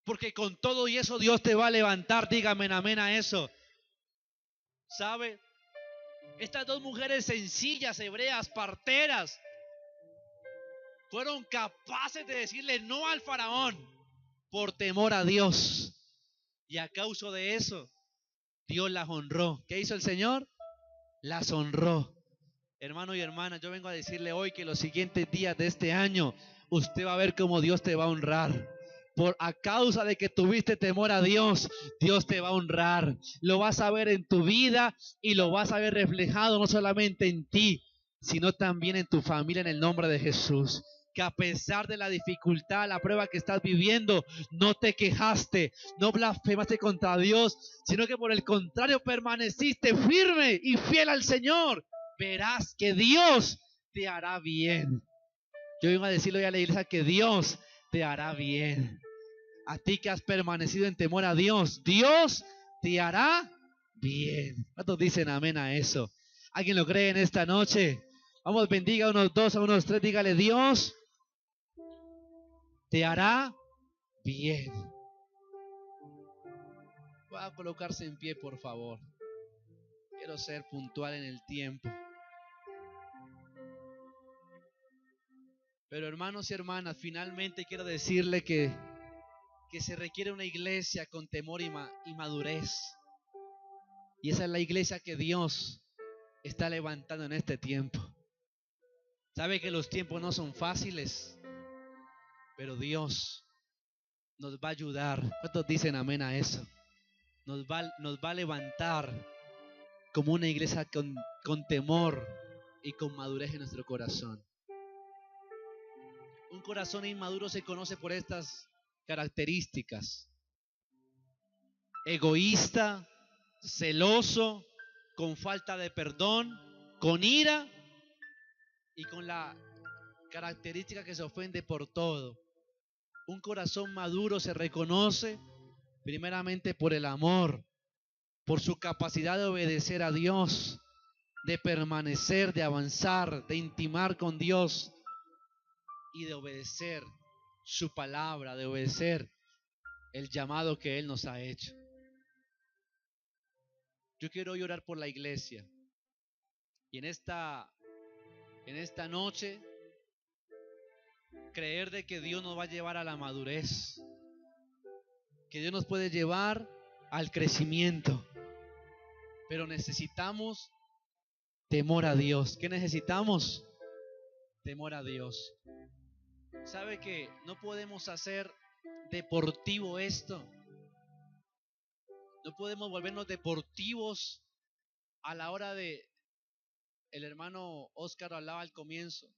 Porque con todo y eso Dios te va a levantar. Dígame amén a eso. ¿Sabe? Estas dos mujeres sencillas, hebreas, parteras, fueron capaces de decirle no al faraón por temor a Dios. Y a causa de eso, Dios las honró. ¿Qué hizo el Señor? Las honró. Hermano y hermana, yo vengo a decirle hoy que los siguientes días de este año, usted va a ver cómo Dios te va a honrar. A causa de que tuviste temor a Dios, Dios te va a honrar. Lo vas a ver en tu vida y lo vas a ver reflejado no solamente en ti, sino también en tu familia, en el nombre de Jesús. Que a pesar de la dificultad, la prueba que estás viviendo, no te quejaste, no blasfemaste contra Dios, sino que por el contrario permaneciste firme y fiel al Señor. Verás que Dios te hará bien. Yo vengo a decirle hoy a la iglesia que Dios te hará bien. A ti que has permanecido en temor a Dios, Dios te hará bien. ¿Cuántos dicen amén a eso? ¿Alguien lo cree en esta noche? Vamos, bendiga a unos dos, a unos tres, dígale: Dios te hará bien. Va a colocarse en pie, por favor. Quiero ser puntual en el tiempo. Pero hermanos y hermanas, finalmente quiero decirle que se requiere una iglesia con temor y madurez. Y esa es la iglesia que Dios está levantando en este tiempo. Sabe que los tiempos no son fáciles, pero Dios nos va a ayudar. ¿Cuántos dicen amén a eso? Nos va a levantar como una iglesia con temor y con madurez en nuestro corazón. Un corazón inmaduro se conoce por estas características: egoísta, celoso, con falta de perdón, con ira y con la característica que se ofende por todo. Un corazón maduro se reconoce primeramente por el amor, por su capacidad de obedecer a Dios, de permanecer, de avanzar, de intimar con Dios y de obedecer su palabra, de obedecer el llamado que Él nos ha hecho. Yo quiero hoy orar por la iglesia y en esta noche creer de que Dios nos va a llevar a la madurez, que Dios nos puede llevar al crecimiento, pero necesitamos temor a Dios. ¿Qué necesitamos? Temor a Dios. ¿Sabe que no podemos hacer deportivo esto? No podemos volvernos deportivos a la hora de... El hermano Oscar hablaba al comienzo.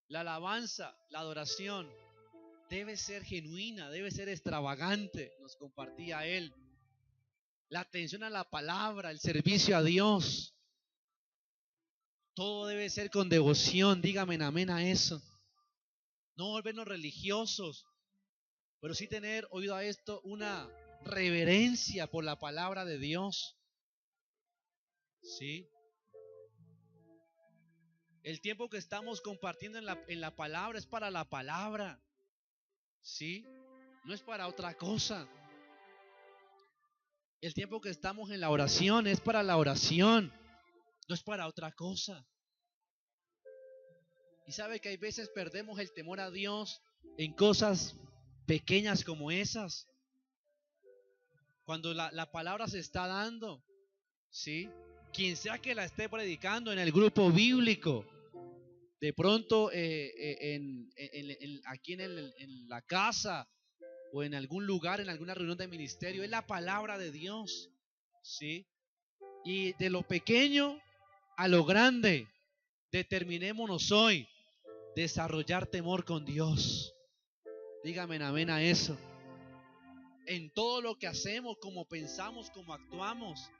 La alabanza, la adoración debe ser genuina, debe ser extravagante, nos compartía él. La atención a la palabra, el servicio a Dios, todo debe ser con devoción. Dígame amén a eso. No volvernos religiosos, pero sí tener, oído a esto, una reverencia por la palabra de Dios. ¿Sí? El tiempo que estamos compartiendo en la palabra es para la palabra. ¿Sí? No es para otra cosa. El tiempo que estamos en la oración es para la oración, no es para otra cosa. Y sabe que hay veces perdemos el temor a Dios en cosas pequeñas como esas. cuando la palabra se está dando, ¿sí? Quien sea que la esté predicando en el grupo bíblico, de pronto aquí en la casa o en algún lugar, en alguna reunión de ministerio, es la palabra de Dios, ¿sí? Y de lo pequeño a lo grande, determinémonos hoy desarrollar temor con Dios. Dígame amén a eso. En todo lo que hacemos, como pensamos, como actuamos.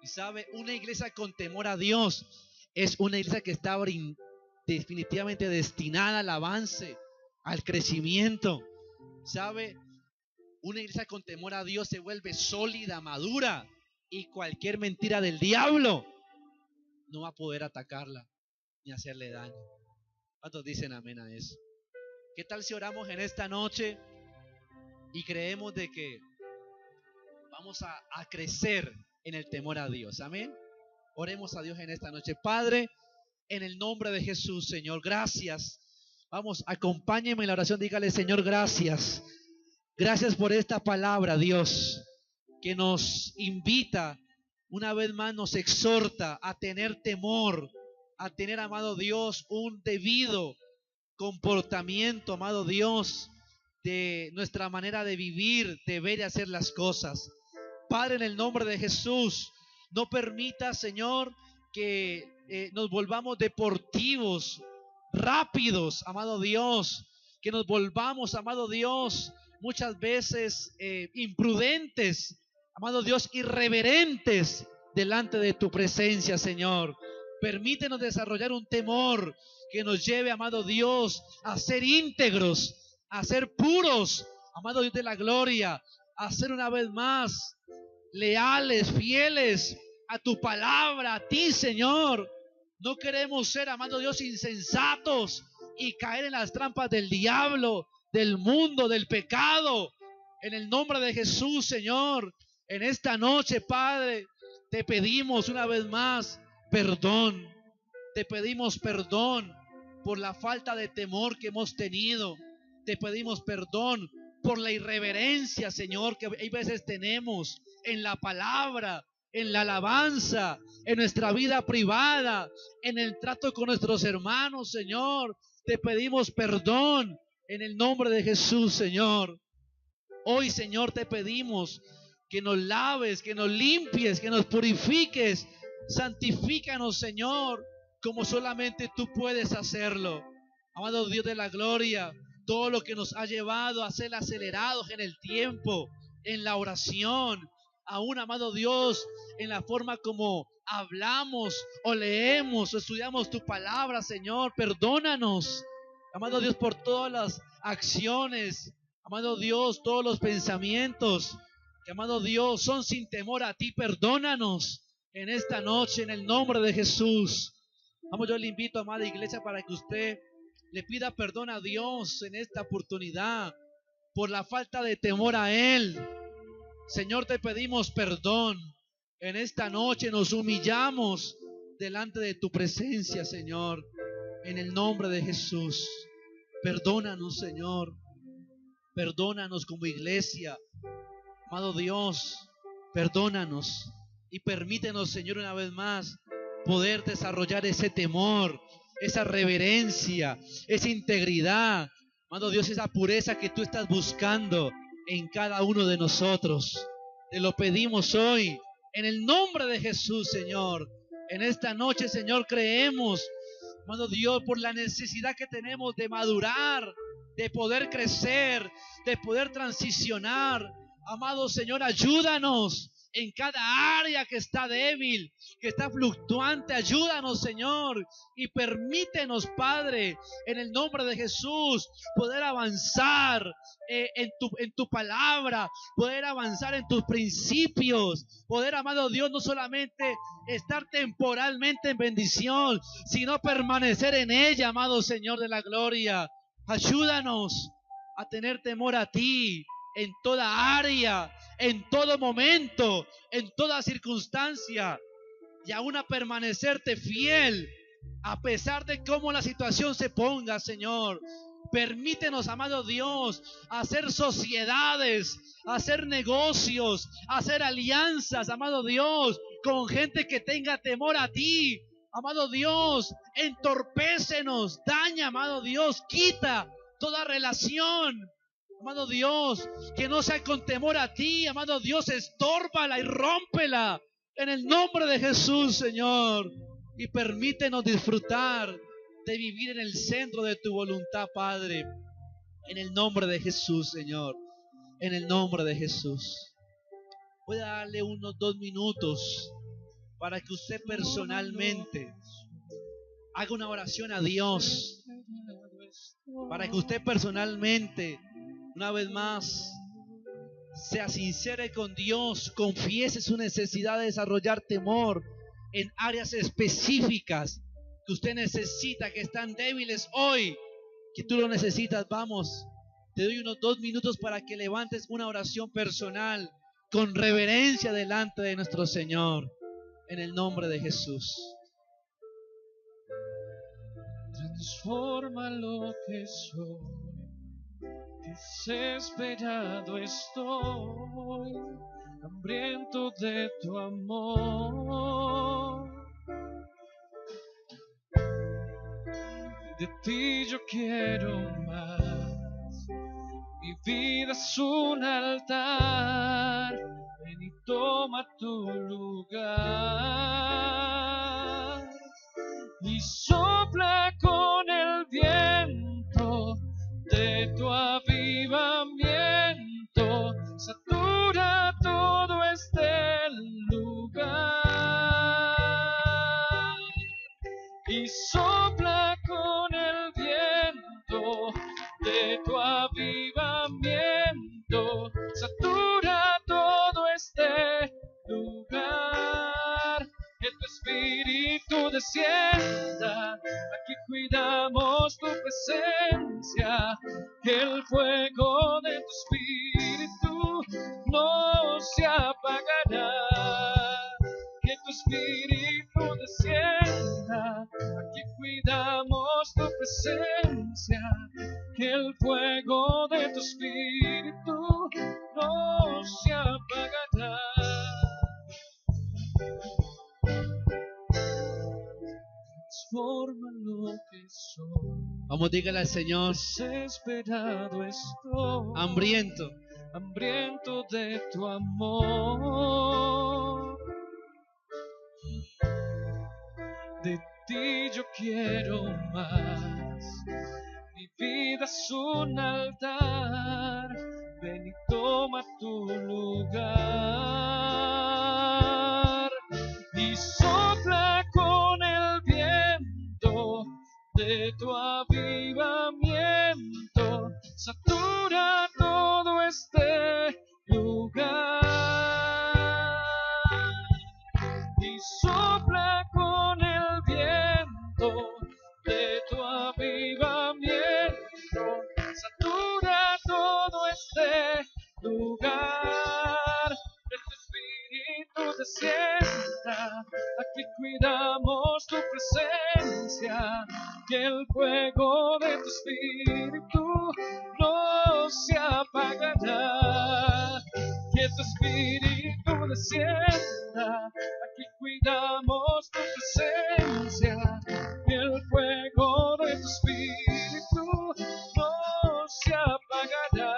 Y sabe, una iglesia con temor a Dios es una iglesia que está definitivamente destinada al avance, al crecimiento. Sabe, una iglesia con temor a Dios se vuelve sólida, madura, y cualquier mentira del diablo no va a poder atacarla ni hacerle daño. ¿Cuántos dicen amén a eso? ¿Qué tal si oramos en esta noche y creemos de que vamos a crecer en el temor a Dios? Amén. Oremos a Dios en esta noche. Padre, en el nombre de Jesús, Señor, gracias. Vamos, acompáñeme en la oración. Dígale, Señor, gracias. Gracias por esta palabra, Dios, que nos invita, una vez más nos exhorta a tener temor, a tener, amado Dios, un debido comportamiento, amado Dios, de nuestra manera de vivir, de ver y hacer las cosas. Padre, en el nombre de Jesús, no permita, Señor, que nos volvamos deportivos, rápidos, amado Dios, que nos volvamos, amado Dios, muchas veces imprudentes, amado Dios, irreverentes delante de tu presencia, Señor. Permítenos desarrollar un temor que nos lleve, amado Dios, a ser íntegros, a ser puros, amado Dios de la gloria, a ser una vez más leales, fieles a tu palabra, a ti, Señor. No queremos ser, amado Dios, insensatos y caer en las trampas del diablo, del mundo, del pecado. En el nombre de Jesús, Señor, en esta noche, Padre, te pedimos una vez más perdón. Te pedimos perdón por la falta de temor que hemos tenido. Te pedimos perdón por la irreverencia, Señor, que hay veces tenemos en la palabra, en la alabanza, en nuestra vida privada, en el trato con nuestros hermanos, Señor. Te pedimos perdón en el nombre de Jesús, Señor. Hoy, Señor, te pedimos que nos laves, que nos limpies, que nos purifiques. Santifícanos, Señor, como solamente tú puedes hacerlo. Amado Dios de la gloria, todo lo que nos ha llevado a ser acelerados en el tiempo, en la oración, aún, amado Dios, en la forma como hablamos o leemos o estudiamos tu palabra, Señor, perdónanos, amado Dios, por todas las acciones, amado Dios, todos los pensamientos que, amado Dios, son sin temor a ti. Perdónanos en esta noche, en el nombre de Jesús. Vamos, yo le invito, amada iglesia, para que usted le pida perdón a Dios en esta oportunidad por la falta de temor a Él. Señor, te pedimos perdón. En esta noche nos humillamos delante de tu presencia, Señor, en el nombre de Jesús. Perdónanos, Señor. Perdónanos como iglesia. Amado Dios, perdónanos y permítenos, Señor, una vez más poder desarrollar ese temor, esa reverencia, esa integridad, amado Dios, esa pureza que tú estás buscando en cada uno de nosotros. Te lo pedimos hoy en el nombre de Jesús, Señor. En esta noche, Señor, creemos, amado Dios, por la necesidad que tenemos de madurar, de poder crecer, de poder transicionar. Amado Señor, ayúdanos en cada área que está débil, que está fluctuante. Ayúdanos, Señor, y permítenos, Padre, en el nombre de Jesús, poder avanzar en tu palabra, poder avanzar en tus principios, poder, amado Dios, no solamente estar temporalmente en bendición, sino permanecer en ella, amado Señor de la gloria. Ayúdanos a tener temor a ti en toda área, en todo momento, en toda circunstancia, y aún a permanecerte fiel a pesar de cómo la situación se ponga, Señor. Permítenos, amado Dios, hacer sociedades, hacer negocios, hacer alianzas, amado Dios, con gente que tenga temor a ti. Amado Dios, entorpécenos, daña, amado Dios, quita toda relación, amado Dios, que no sea con temor a ti, amado Dios, estórbala y rómpela en el nombre de Jesús, Señor. Y permítenos disfrutar de vivir en el centro de tu voluntad, Padre. En el nombre de Jesús, Señor. En el nombre de Jesús. Voy a darle unos 2 minutos para que usted personalmente haga una oración a Dios. Para que usted personalmente, una vez más, sea sincero con Dios, confiese su necesidad de desarrollar temor en áreas específicas que usted necesita, que están débiles hoy, que tú lo necesitas. Vamos, te doy unos 2 minutos para que levantes una oración personal con reverencia delante de nuestro Señor, en el nombre de Jesús. Transforma lo que soy, desesperado estoy, hambriento de tu amor. De ti yo quiero más, mi vida es un altar, ven y toma tu lugar. Y sopla con el viento de tu avivamiento, satura todo este lugar. Y sopla con el viento de tu avivamiento, satura todo este lugar. Que tu espíritu descienda, aquí cuidamos tu presencia, que el fuego de tu espíritu no se apagará. Que tu espíritu descienda, aquí cuidamos tu presencia, que el fuego de tu espíritu no se apagará. Transforma lo que soy. Vamos, dígale al Señor. Desesperado estoy, Hambriento. Hambriento de tu amor. De ti yo quiero más. Mi vida es un altar. Ven y toma tu lugar. Y sopla con el viento de tu avivamiento, satura todo este lugar. Y sopla con el viento de tu avivamiento, satura todo este lugar. Que tu espíritu descienda, aquí cuidamos tu presencia, que el fuego de tu espíritu no se apagará. Que tu espíritu descienda, aquí cuidamos tu presencia, que el fuego de tu espíritu no se apagará.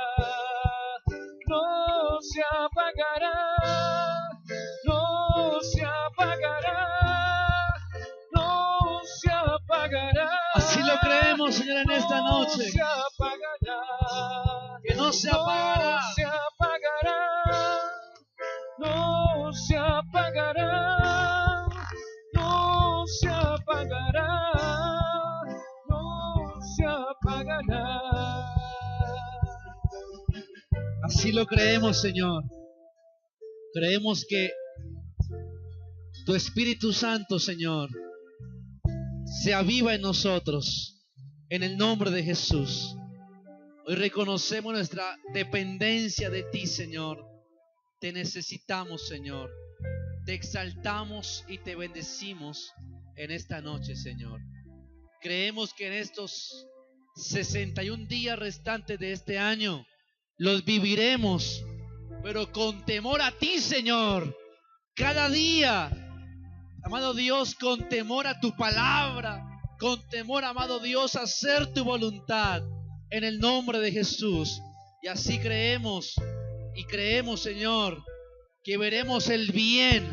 No se apagará, no se apagará, no se apagará. Así lo creemos, Señor, en esta noche. No se apagará, Que no se apagará. no se apagará, no se apagará, no se apagará, no se apagará. Así lo creemos, Señor. Creemos que tu Espíritu Santo, Señor, se aviva en nosotros, en el nombre de Jesús. Hoy reconocemos nuestra dependencia de ti, Señor. Te necesitamos, Señor. Te exaltamos y te bendecimos en esta noche, Señor. Creemos que en estos 61 días restantes de este año los viviremos, pero con temor a ti, Señor. Cada día, amado Dios, con temor a tu palabra, con temor, amado Dios, a hacer tu voluntad en el nombre de Jesús. Y así creemos y creemos, Señor, que veremos el bien,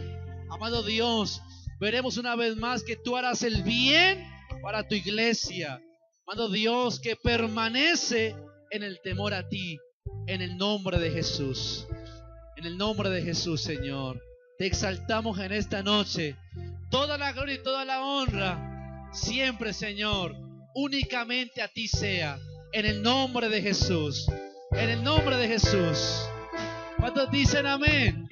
amado Dios. Veremos una vez más que tú harás el bien para tu iglesia, amado Dios, que permanece en el temor a ti, en el nombre de Jesús. En el nombre de Jesús, Señor, te exaltamos en esta noche. Toda la gloria y toda la honra, siempre, Señor, únicamente a ti sea. En el nombre de Jesús. En el nombre de Jesús. ¿Cuántos dicen amén?